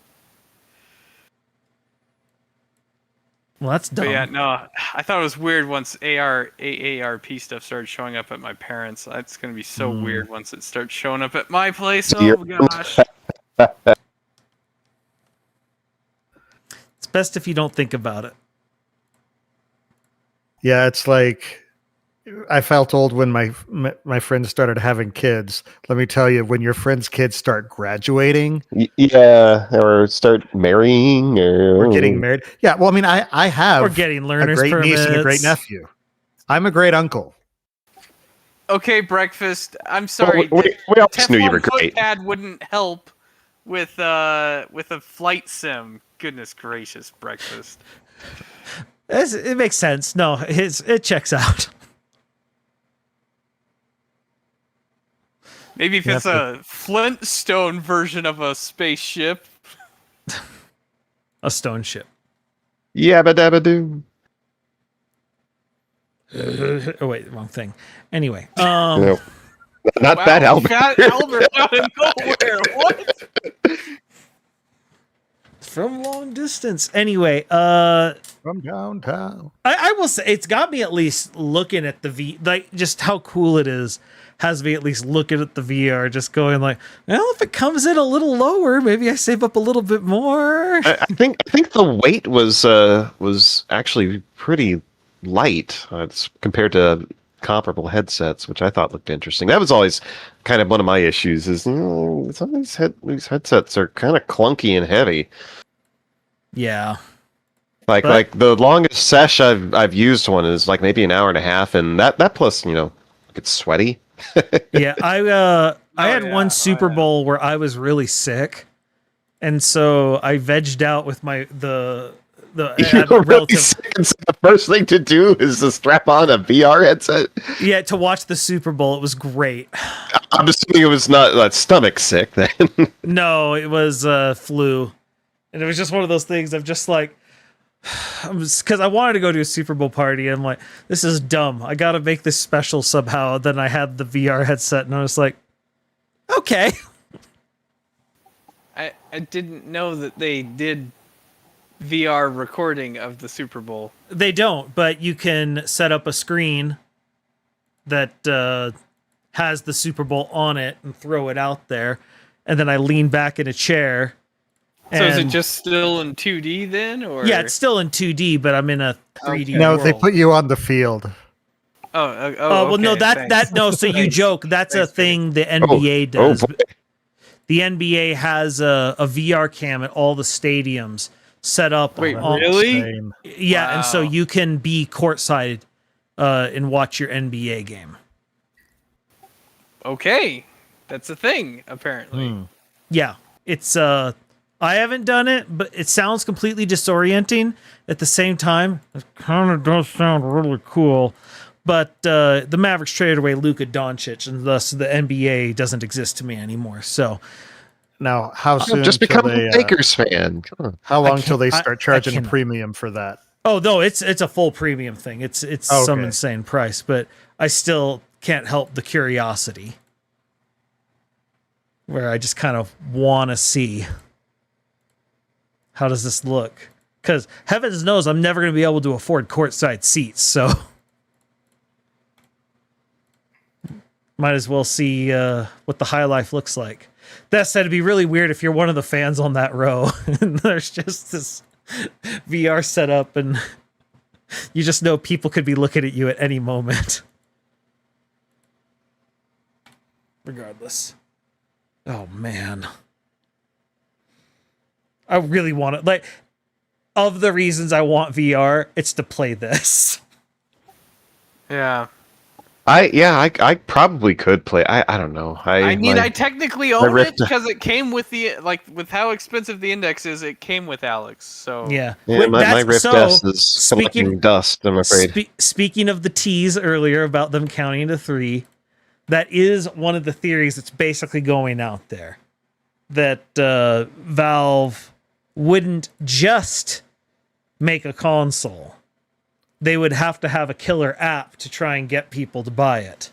Well, that's dumb. But yeah, no, I thought it was weird once AARP stuff started showing up at my parents'. It's going to be so weird once it starts showing up at my place. Oh, gosh. It's best if you don't think about it. Yeah, it's like, I felt old when my friends started having kids. Let me tell you, when your friends' kids start graduating, or start marrying, or getting married. Yeah, well, I mean, I have or getting learner's a great permits. niece and a great nephew. I'm a great uncle. Okay, breakfast. I'm sorry. We all just knew you were great. Pad wouldn't help with a flight sim. Goodness gracious, breakfast. It makes sense. No, it checks out. Maybe if it's a Flintstone version of a spaceship. A stone ship. Yabba dabba doo. Oh wait, wrong thing. Anyway, no, not wow, that Albert. Fat Albert out of nowhere. What? From long distance. Anyway, From downtown. I will say it's got me at least looking at the just how cool it is. Has me at least looking at the VR, just going like, well, if it comes in a little lower, maybe I save up a little bit more. I think the weight was actually pretty light compared to comparable headsets, which I thought looked interesting. That was always kind of one of my issues. Is some of these headsets are kind of clunky and heavy. Yeah. Like the longest sesh I've used one is like maybe an hour and a half, and that plus it's sweaty. Yeah, I had one Super Bowl where I was really sick, and so I vegged out with the really sick, and so the first thing to do is to strap on a VR headset. Yeah, to watch the Super Bowl. It was great. I'm assuming it was not stomach sick then. No, it was flu, and it was just one of those things. I'm just like, because I wanted to go to a Super Bowl party. And I'm like, this is dumb. I got to make this special somehow. Then I had the VR headset, and I was like, okay. I didn't know that they did VR recording of the Super Bowl. They don't, but you can set up a screen that has the Super Bowl on it and throw it out there. And then I lean back in a chair. So is it just still in 2D then, or? Yeah, it's still in 2D, but I'm in a 3D No, world. they put you on the field. Well, no, okay, thanks. no. So you Thanks. joke. That's a Thanks, Peter. thing the NBA Oh does. boy. The NBA has a VR cam at all the stadiums set up. Wait, That's really? insane. Yeah, and so Wow. you can be courtside and watch your NBA game. Okay, that's a thing apparently. Yeah, it's I haven't done it, but it sounds completely disorienting. At the same time, it kind of does sound really cool. But the Mavericks traded away Luka Doncic, and thus the NBA doesn't exist to me anymore. So Now, how soon Just till become they? a Lakers fan. Come on. How long can't- till they I- start I charging a cannot. premium for that? oh no, it's a full premium thing. It's some Okay. insane price, but I still can't help the curiosity, where I just kind of want to see how does this look. Because heavens knows I'm never going to be able to afford courtside seats, so might as well see what the high life looks like. That said, it'd be really weird if you're one of the fans on that row and there's just this VR setup and you just know people could be looking at you at any moment. Regardless. Oh, man. I really want it. Like, of the reasons I want VR, it's to play this. Yeah. I probably could play. I don't know. I mean, my- I technically own it Rift- because it came with the with how expensive the index is. It came with Alex, so Yeah. yeah, Wait, my Rift so, S is collecting dust. I'm afraid. Speaking of the tease earlier about them counting to 3, that is one of the theories that's basically going out there. That Valve wouldn't just make a console. They would have to have a killer app to try and get people to buy it.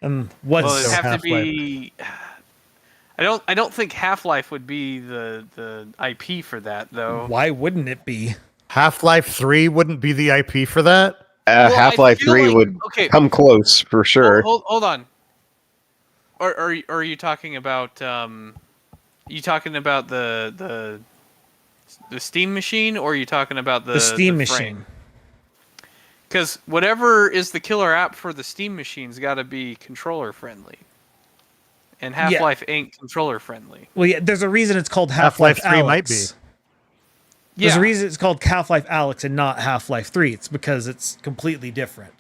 And what's well, it'd So have to Half-Life. be. I don't think Half-Life would be the IP for that though. why wouldn't it be? Half-Life 3 wouldn't be the IP for that? I Half-Life feel 3 like- would okay. come close for sure. Hold on. Or are you talking about you talking about the Steam machine, or are you talking about The Steam frame? machine. Because whatever is the killer app for the Steam machine's got to be controller friendly, and Half-Life ain't controller friendly. Well, yeah, there's a reason it's called Half-Life Half-Life 3 might Alex. be. There's Yeah, a reason it's called Half-Life Alex and not Half-Life 3. It's because it's completely different.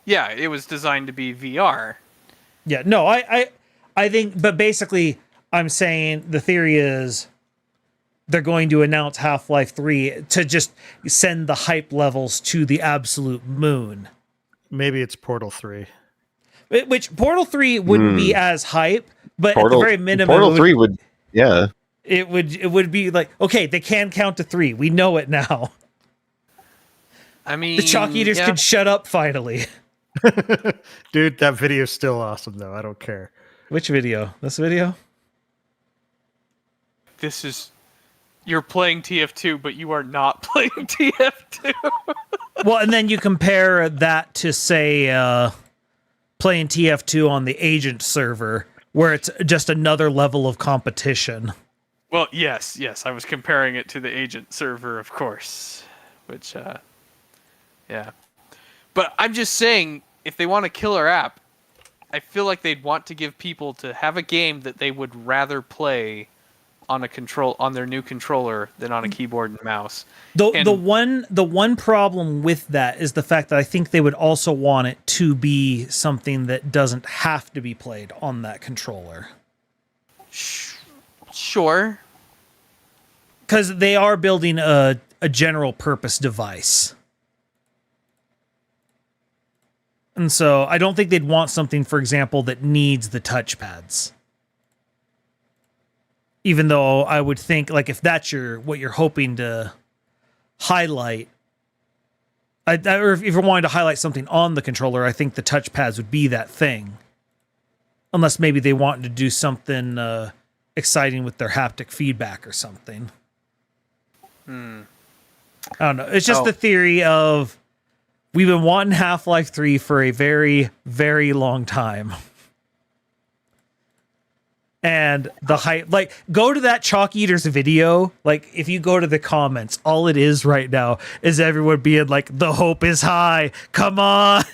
yeah, it was designed to be VR. Yeah, no, I think, but basically, I'm saying the theory is they're going to announce Half-Life 3 to just send the hype levels to the absolute moon. Maybe it's Portal 3. Which Portal 3 wouldn't be as hype, but Portal, at the very minimum, Portal 3 would, yeah. it would be like, okay, they can count to 3. We know it now. I mean, The Chalk Eaters yeah, can shut up finally. Dude, that video's still awesome, though. I don't care. Which video? This video? this is you're playing TF2, but you are not playing TF2. Well, and then you compare that to, say, playing TF2 on the agent server, where it's just another level of competition. Well, yes, I was comparing it to the agent server, of course, which, yeah. But I'm just saying, if they want a killer app, I feel like they'd want to give people to have a game that they would rather play on their new controller than on a keyboard and mouse. The one problem with that is the fact that I think they would also want it to be something that doesn't have to be played on that controller. Sure. Because they are building a general purpose device. And so I don't think they'd want something, for example, that needs the touchpads. Even though I would think, like, if that's what you're hoping to highlight, or if you're wanting to highlight something on the controller, I think the touchpads would be that thing. Unless maybe they want to do something exciting with their haptic feedback or something. I don't know. It's just the theory of we've been wanting Half-Life 3 for a very, very long time. And the hype, like, go to that Chalk Eaters video. Like, if you go to the comments, all it is right now is everyone being like, the hope is high. Come on.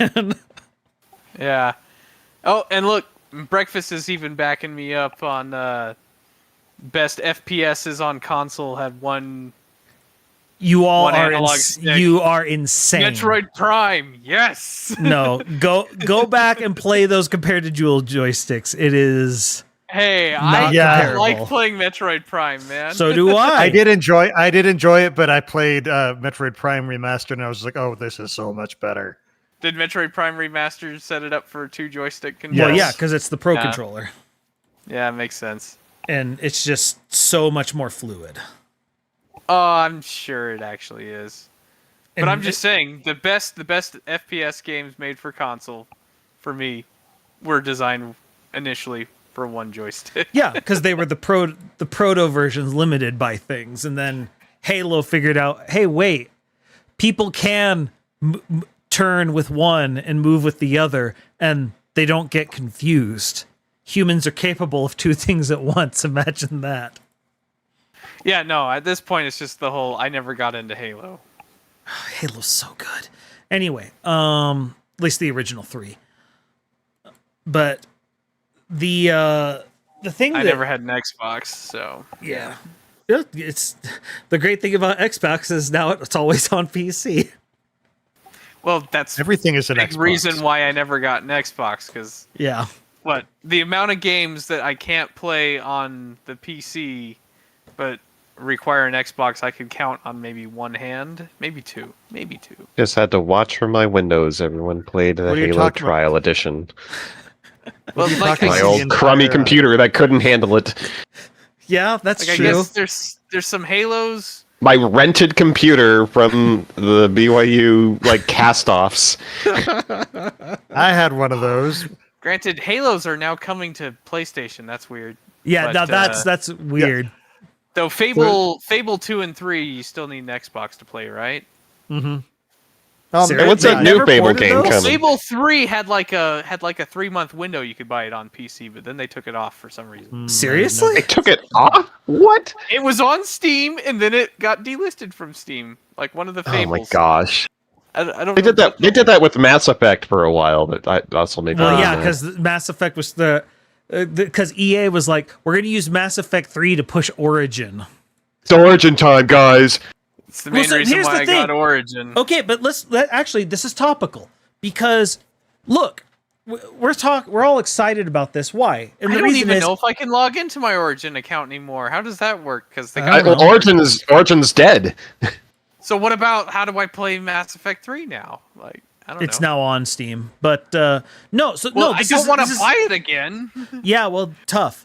Yeah. Oh, and look, Breakfast is even backing me up on best FPSs on console had one. You all One are analog stick. you are insane. Metroid Prime, yes. No, go back and play those compared to dual joysticks. It is. Hey, Not I comparable. like playing Metroid Prime, man. So do I. I did enjoy it, but I played Metroid Prime Remastered, and I was like, oh, this is so much better. Did Metroid Prime Remastered set it up for 2 joystick controls? Well, yeah, Yes. because it's the Pro Yeah. controller, Yeah, it makes sense. and it's just so much more fluid. Oh, I'm sure it actually is. But And I'm just saying, the best FPS games made for console, for me, were designed initially for one joystick. yeah, because they were the proto versions limited by things, and then Halo figured out, hey, wait, people can turn with one and move with the other, and they don't get confused. Humans are capable of 2 things at once. Imagine that. Yeah, no, at this point, it's just the whole, I never got into Halo. Halo's so good. Anyway, at least the original 3. But the thing I that never had an Xbox, so... yeah, it's the great thing about Xbox is now it's always on PC. Well, that's Everything is an big Xbox. reason why I never got an Xbox, because Yeah. what the amount of games that I can't play on the PC, but require an Xbox, I could count on maybe one hand, maybe two. Just had to watch from my windows. Everyone played the What are you Halo talking about? Trial Edition. Well, you like, talking My about? old entire, crummy computer that couldn't handle it. Yeah, that's I true. guess there's some Halos. My rented computer from the BYU cast-offs. I had one of those. Granted, Halos are now coming to PlayStation. That's weird. Yeah, But, now that's weird. Though Fable 2 and 3, you still need an Xbox to play, right? Mm-hmm. Seriously? What's that They new never Fable ported game those? coming? Fable 3 had like a 3-month window you could buy it on PC, but then they took it off for some reason. Seriously? They took it off? What? It was on Steam and then it got delisted from Steam. Like one of the Oh Fables. my gosh. I don't They did know. that. They did that with Mass Effect for a while, but I also maybe. Well, yeah, not. because Mass Effect was because EA was like, we're going to use Mass Effect 3 to push Origin. It's Origin time, guys. It's the main Well, so reason here's why the I got thing. Origin. Okay, but actually, this is topical because look, we're all excited about this. Why? And I the don't reason even is know if I can log into my Origin account anymore. How does that work? Because they I got don't know. Origin's dead. So what about how do I play Mass Effect 3 now? Like I don't it's know. now on Steam, but no. So Well, no, I this don't is- want this to is- buy it again. Yeah, well, tough.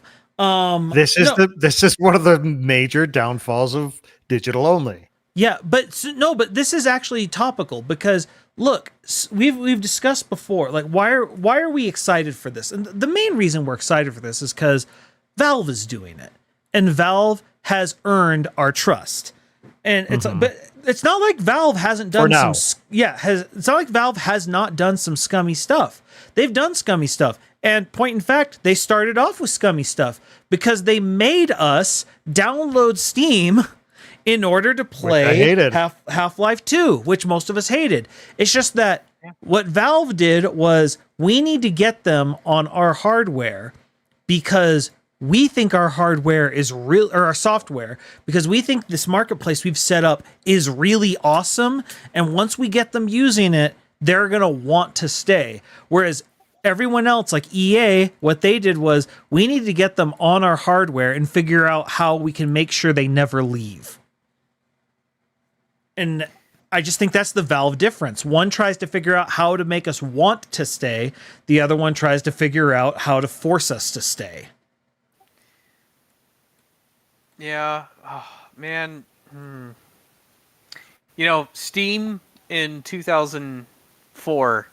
This is no. this is one of the major downfalls of digital only. Yeah, but but this is actually topical because look, we've discussed before, like why are we excited for this? And the main reason we're excited for this is because Valve is doing it, and Valve has earned our trust. And it's but it's not like Valve hasn't done now. it's not like Valve has not done some scummy stuff. They've done scummy stuff. And point in fact, they started off with scummy stuff because they made us download Steam in order to I play hated. Half-Life 2, which most of us hated. It's just that what Valve did was we need to get them on our hardware because we think our hardware is real, or our software, because we think this marketplace we've set up is really awesome. And once we get them using it, they're going to want to stay. Whereas everyone else, like EA, what they did was we need to get them on our hardware and figure out how we can make sure they never leave. And I just think that's the Valve difference. One tries to figure out how to make us want to stay. The other one tries to figure out how to force us to stay. Yeah, oh, man. You know, Steam in 2004.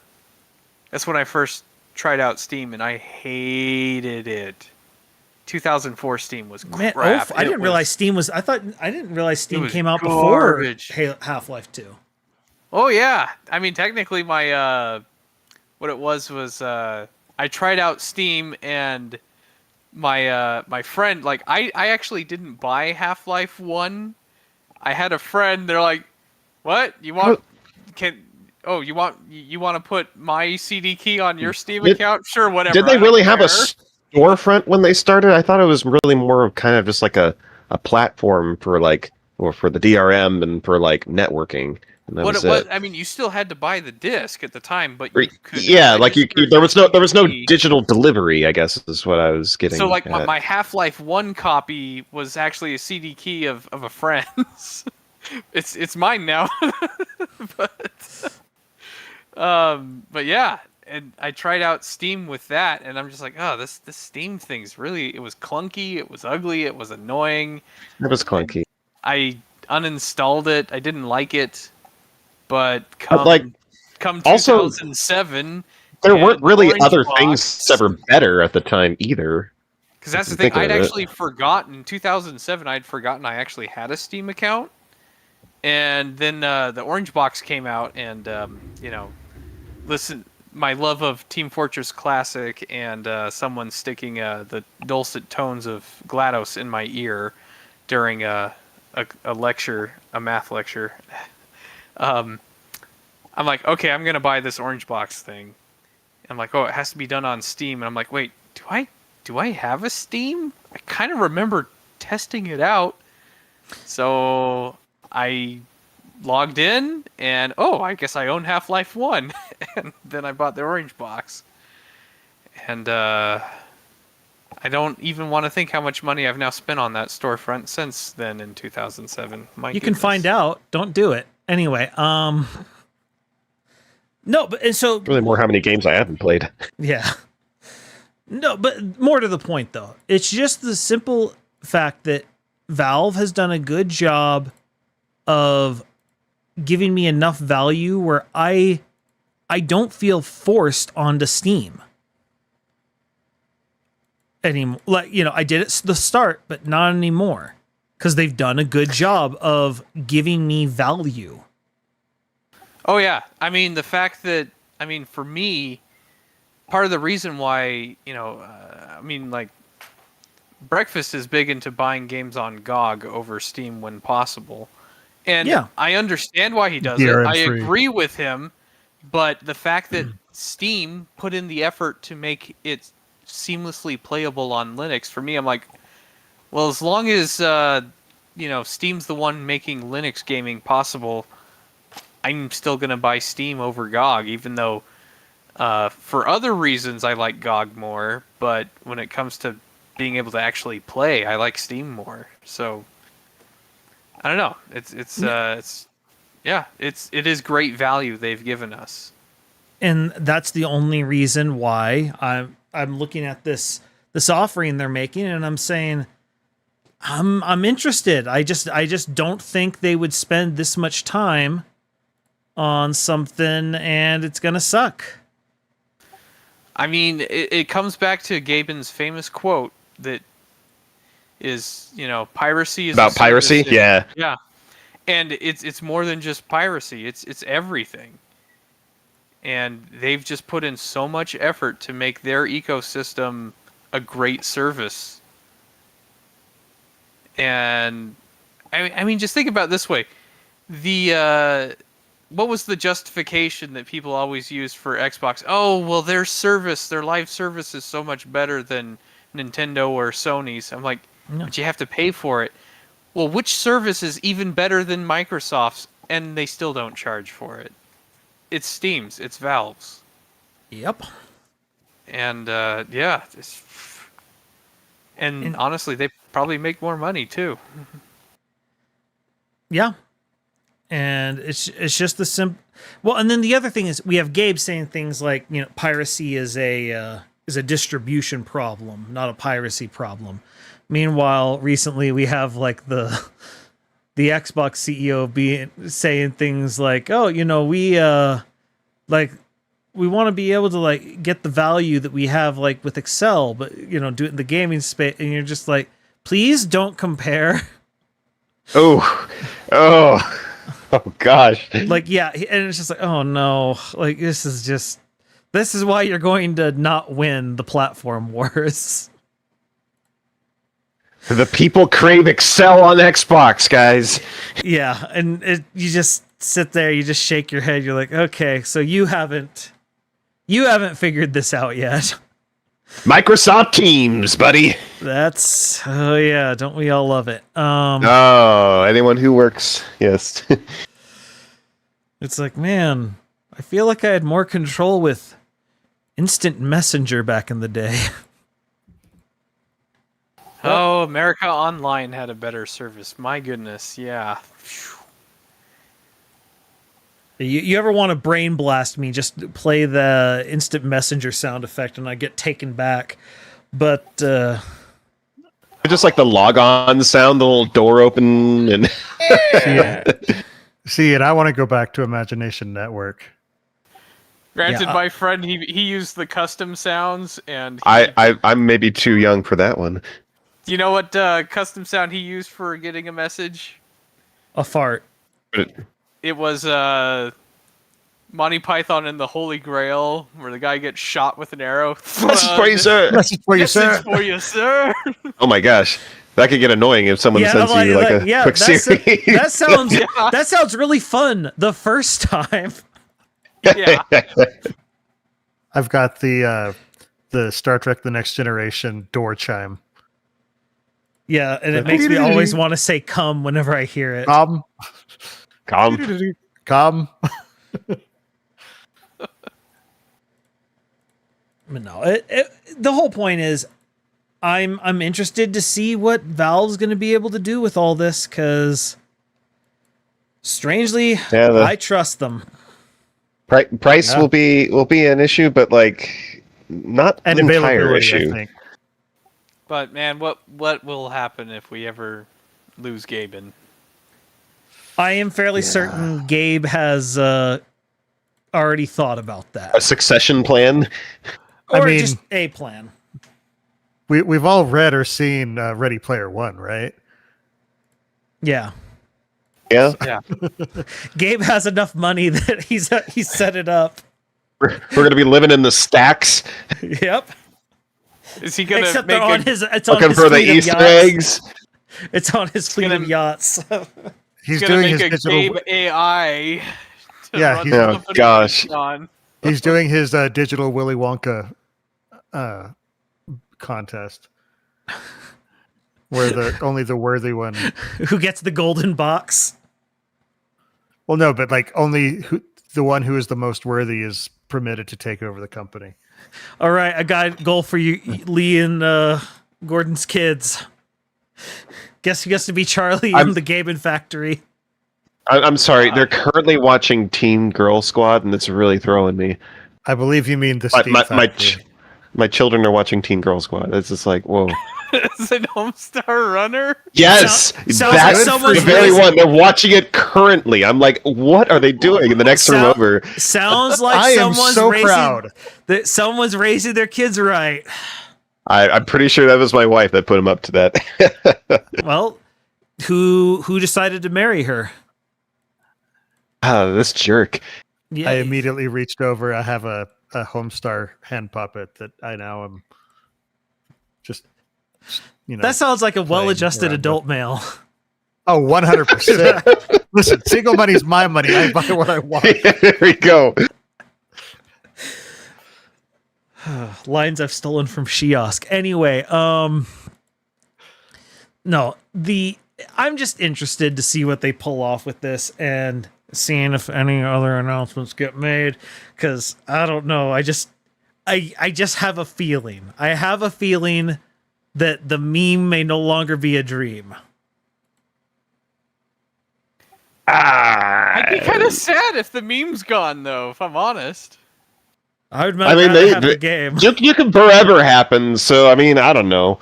That's when I first tried out Steam, and I hated it. 2004 Steam was Man, crap. I didn't realize Steam was. I didn't realize Steam was came out garbage. before Half-Life 2. Oh yeah, I mean technically my what it was I tried out Steam and my friend, like I actually didn't buy Half-Life 1. I had a friend, they're like, "What? You want can oh, you want to put my CD key on your Steam Did, account? Sure, whatever. did they I don't really have a care." storefront when they started? I thought it was really more of kind of just like a platform for like, or for the DRM and for like networking, and that What was it was, it. I mean, you still had to buy the disc at the time, but Or- you could Yeah, like register there your was no CD. digital delivery, I guess is what I was So getting like at. my Half-Life 1 copy was actually a CD key of a friend's. It's mine now. But yeah, and I tried out Steam with that, and I'm just like, oh, this Steam thing's really, it was clunky, it was ugly, it was annoying. It was clunky. I uninstalled it. I didn't like it, but But like, come also 2007, there and weren't the really Orange other things Box. that were better at the time either. Because that's the thing, Think I'd of it. actually forgotten. 2007, I'd forgotten I actually had a Steam account, and then the Orange Box came out, and you know, listen, my love of Team Fortress Classic and someone sticking the dulcet tones of GLaDOS in my ear during a lecture, a math lecture. I'm like, okay, I'm gonna buy this Orange Box thing. I'm like, oh, it has to be done on Steam, and I'm like, wait, do I have a Steam? I kind of remember testing it out, so I logged in, and oh, I guess I own Half-Life 1. And then I bought the Orange Box. And I don't even want to think how much money I've now spent on that storefront since then in 2007. You can find out. Don't do it. Anyway, no, but and so Really more how many games I haven't played. yeah. No, but more to the point though. It's just the simple fact that Valve has done a good job of giving me enough value where I don't feel forced onto Steam anymore. Like, you know, I did it at the start, but not anymore because they've done a good job of giving me value. Oh yeah, I mean the fact that, I mean, for me, part of the reason why, you know, I mean, like, Breakfast is big into buying games on GOG over Steam when possible. And Yeah. I understand why he does it. DRM I free. agree with him, but the fact that Steam put in the effort to make it seamlessly playable on Linux, for me, I'm like, well, as long as you know, Steam's the one making Linux gaming possible, I'm still gonna buy Steam over GOG, even though for other reasons I like GOG more. But when it comes to being able to actually play, I like Steam more. So I don't know. It is great value they've given us. And that's the only reason why I'm looking at this offering they're making, and I'm saying I'm interested. I just don't think they would spend this much time on something and it's gonna suck. I mean, it comes back to Gaben's famous quote that is, you know, piracy is About a sin piracy? to sin. Yeah. Yeah. And it's more than just piracy. It's everything. And they've just put in so much effort to make their ecosystem a great service. And I mean, just think about it this way: the what was the justification that people always use for Xbox? Oh, well, their service, their live service, is so much better than Nintendo or Sony's. I'm like, No. but you have to pay for it. Well, which service is even better than Microsoft's, and they still don't charge for it? It's Steam's, it's Valve's. Yep. And yeah, and honestly, they probably make more money too. Yeah. And it's just the well, and then the other thing is we have Gabe saying things like, you know, piracy is a distribution problem, not a piracy problem. Meanwhile, recently we have like the Xbox CEO saying things like, "Oh, you know, we want to be able to like get the value that we have like with Excel, but you know, do it in the gaming space." And you're just like, "Please don't compare." Oh, oh gosh. Like, yeah, and it's just like, oh no, like this is why you're going to not win the platform wars. The people crave Excel on Xbox, guys. Yeah, and you just sit there, you just shake your head. You're like, okay, so you haven't figured this out yet. Microsoft Teams, buddy. Oh yeah, don't we all love it? Oh, anyone who works, yes. It's like, man, I feel like I had more control with Instant Messenger back in the day. Oh, America Online had a better service. My goodness, yeah. You ever want to brain blast me? Just play the Instant Messenger sound effect, and I get taken back. But Just like the log on sound, the little door open, and See, and I want to go back to Imagination Network. Granted, Yeah, my friend he used the custom sounds, and I'm maybe too young for that one. do you know what custom sound he used for getting a message? a fart. It was Monty Python and the Holy Grail, where the guy gets shot with an arrow. Message for you, sir. Message for you, Message sir. for you, sir. Oh my gosh, that could get annoying if someone sends you like a quick series. That sounds really fun the first time. Yeah. I've got the Star Trek: The Next Generation door chime. Yeah, and it makes me always want to say "come" whenever I hear it. Come, Calm. come. But no, the whole point is, I'm interested to see what Valve's going to be able to do with all this, because strangely, I trust them. Price will be an issue, but like not And an entire availability, I issue. think. But man, what will happen if we ever lose Gaben? I am fairly certain Gabe has already thought about that, A succession plan. or I mean- just a plan. We've all read or seen Ready Player One, right? Yeah, Yeah, Gabe has enough money that he's set it up. we're gonna be living in the stacks, Yep. Is he gonna Except make they're on a, his. It's on looking his for the fleet of Easter yachts. eggs. It's on his fleet gonna- of yachts. He's gonna doing make his a digital. Gabe AI? to Yeah, run he's- the Oh, company gosh. on? He's doing his digital Willy Wonka contest, where only the worthy one. Who gets the golden box? Well, no, but like only the one who is the most worthy is permitted to take over the company. All right, I got a goal for you, Lee and Gordon's kids. Guess who gets to be Charlie in the Gaben factory? I'm sorry, they're currently watching Teen Girl Squad, and it's really throwing me. I believe you mean the My Steam my, my, factory. ch- my children are watching Teen Girl Squad. It's just like, whoa. Is it Homestar Runner? Yes, Sounds like that's someone's the very raising- one. They're watching it currently. I'm like, what are they doing in the next room over? Sounds like I am someone's so raising proud. that someone's raising their kids right. I'm pretty sure that was my wife that put him up to that. Well, who decided to marry her? This jerk. Yeah, I immediately reached over. I have a Homestar hand puppet that I now am just, that sounds like a playing well-adjusted around with. adult male. Oh, 100%. Listen, single money's my money. I buy what I want. There we go. Lines I've stolen from Shiosk. Anyway, no, I'm just interested to see what they pull off with this and seeing if any other announcements get made, because I don't know. I just have a feeling. I have a feeling that the meme may no longer be a dream. I'd be kind of sad if the meme's gone, though. If I'm honest. I would I mean, rather have the game. Duke Nukem Forever happened, so I mean, I don't know.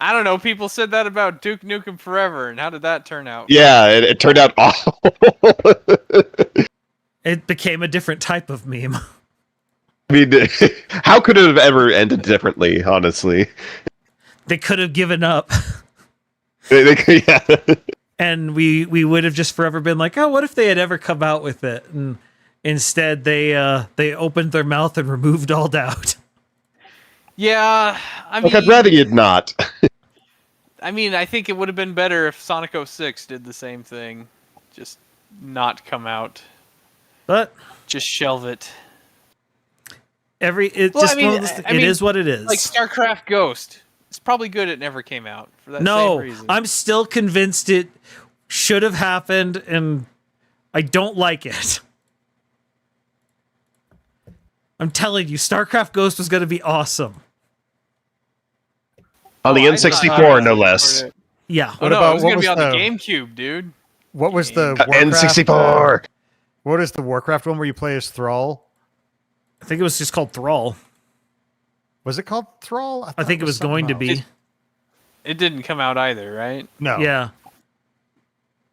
I don't know. People said that about Duke Nukem Forever, and how did that turn out? Yeah, it turned out awful. It became a different type of meme. I mean, how could it have ever ended differently? Honestly, They could have given up. Yeah. And we would have just forever been like, oh, what if they had ever come out with it? And instead, they opened their mouth and removed all doubt. Yeah, I mean, Look, I'd rather you'd not. I mean, I think it would have been better if Sonic 06 did the same thing. Just not come out. But Just shelve it. it's Well, just one of those. It is what it is. Like StarCraft Ghost. It's probably good it never came out for that same No, reason. I'm still convinced it should have happened, and I don't like it. I'm telling you, StarCraft Ghost was going to be awesome. On the N64, no less. Yeah. Oh, no, about- it was what going to be was on the the- GameCube, dude. What was the N64. What is the Warcraft one where you play as Thrall? I think it was just called Thrall. Was it called Thrall? I think it was going to be. It didn't come out either, right? No. Yeah.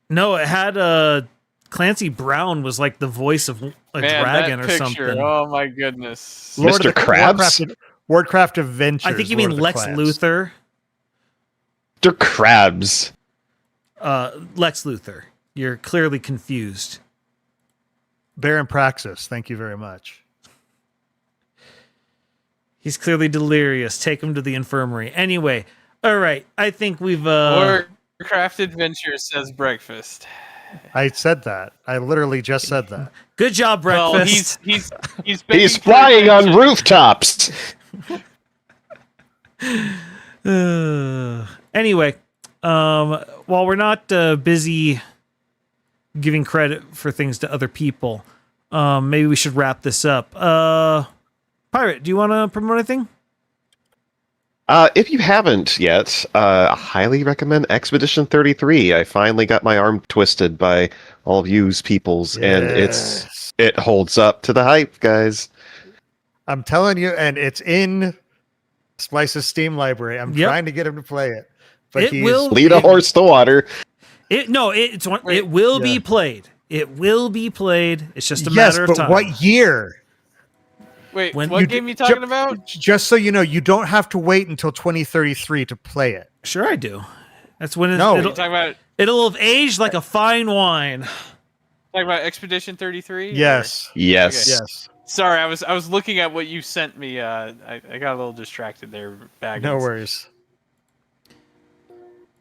No, it had Clancy Brown was like the voice of a dragon that or picture, something. Oh my goodness. Mr. Krabs? Warcraft Adventures. I think you mean Lord of the Lex Clans. Luthor. They're crabs. Lex Luthor. You're clearly confused. Baron Praxis. Thank you very much. He's clearly delirious. Take him to the infirmary. Anyway, all right. I think we've Warcraft Adventures says breakfast. I said that. I literally just said that. good job, Well, breakfast. he's He's begging for flying on attention. rooftops. Anyway, while we're not busy giving credit for things to other people, maybe we should wrap this up. Pirate, do you want to promote anything? If you haven't yet, I highly recommend Expedition 33. I finally got my arm twisted by all of yous peoples, and it holds up to the hype, guys. I'm telling you, and it's in Splice's Steam library. I'm Yep. trying to get him to play it. But It will- Lead a horse to water. It will be played. It will be played. It's just a Yes, matter of but time. what year? Wait, When what you game you talking about? Just so you know, you don't have to wait until 2033 to play it. Sure, I do. That's when No. You it'll, talking about it'll have aged like a fine wine. Expedition 33? Yes. Yes. Yes. Sorry, I was looking at what you sent me. I got a little distracted there. Baggins. No worries.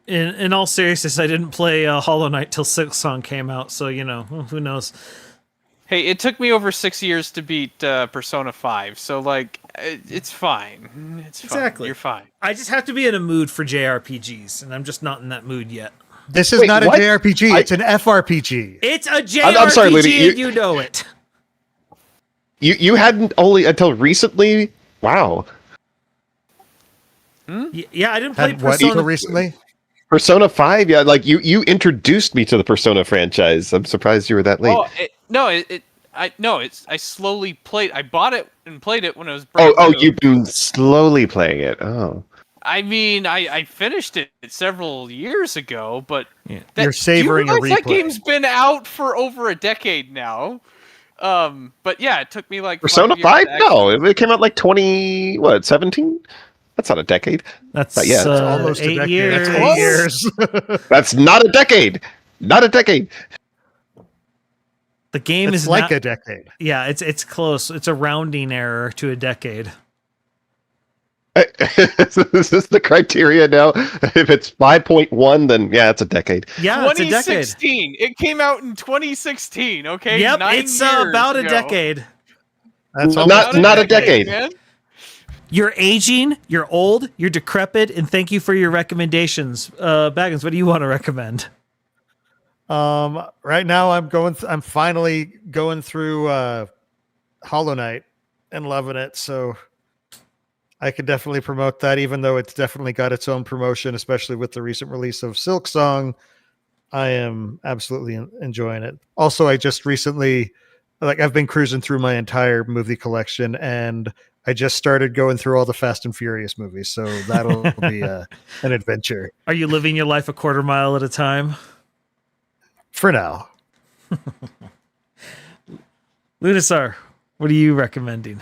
In all seriousness, I didn't play Hollow Knight till Silksong came out, so who knows. Hey, it took me over 6 years to beat Persona 5, so it's fine. It's fine. Exactly. You're fine. I just have to be in a mood for JRPGs, and I'm just not in that mood yet. This is Wait, not a what? JRPG. It's an FRPG. It's a JRPG, I'm sorry, Lady, and you know it. You hadn't only until recently? Wow. Yeah, I didn't play Had what Persona. until recently? Persona 5? Yeah, like you introduced me to the Persona franchise. I'm surprised you were that late. I slowly played. I bought it and played it when it was brand Oh, new. you've been slowly playing it. Oh. I mean, I finished it several years ago, but Yeah. You're savoring do a you realize replay. that game's been out for over a decade now. But yeah, it took me like Persona 5 5? years to No, it came out like 17? That's not a decade. That's But yeah, it's Almost a 8 decade. years. That's 8 years. That's not a decade. Not a decade. The game It's is like not, a decade. Yeah, it's close. It's a rounding error to a decade. Is this the criteria now? If it's 5.1, then yeah, it's a decade. Yeah, it's a decade. 2016. It came out in 2016. Okay. Yep, 9 it's years about a ago. decade. That's Not a decade. Man. You're aging, you're old, you're decrepit, and thank you for your recommendations. Baggins, what do you want to recommend? Right now I'm finally going through Hollow Knight and loving it, so I could definitely promote that, even though it's definitely got its own promotion, especially with the recent release of Silksong. I am absolutely enjoying it. Also, I just recently, I've been cruising through my entire movie collection, and I just started going through all the Fast and Furious movies, so that'll be an adventure. Are you living your life a quarter mile at a time? For now. Lunasar, what are you recommending?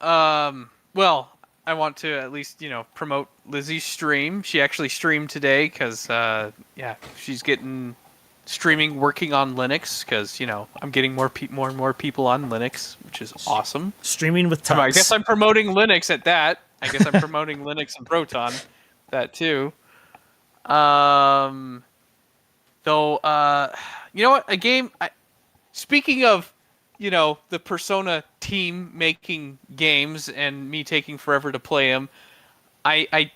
Well, I want to at least, promote Lizzie's stream. She actually streamed today because, she's getting streaming working on Linux because, I'm getting more and more people on Linux, which is awesome. Streaming with Tux. I guess I'm promoting Linux at that. I guess I'm promoting Linux and Proton. that too. Though, you know what? A game. Speaking of, the Persona team making games and me taking forever to play them, I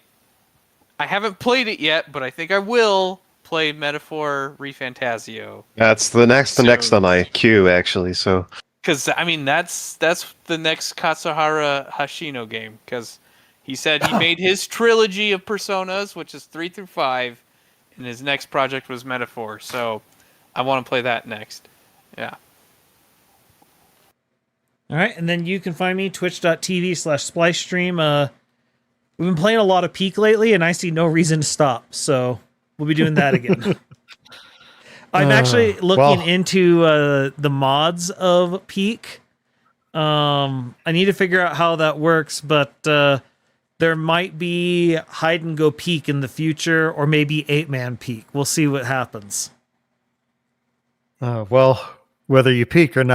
haven't played it yet, but I think I will play Metaphor ReFantasio. That's the next on my queue, actually. So, because I mean that's the next Katsuhara Hashino game. Because he said he made his trilogy of Personas, which is 3 through 5, and his next project was Metaphor. So I want to play that next. Yeah. All right, and then you can find me twitch.tv/splicestream. We've been playing a lot of Peak lately, and I see no reason to stop. So we'll be doing that again. I'm actually looking into the mods of Peak. I need to figure out how that works, but there might be hide and go Peak in the future, or maybe 8-man Peak. We'll see what happens. Well, whether you peak or not.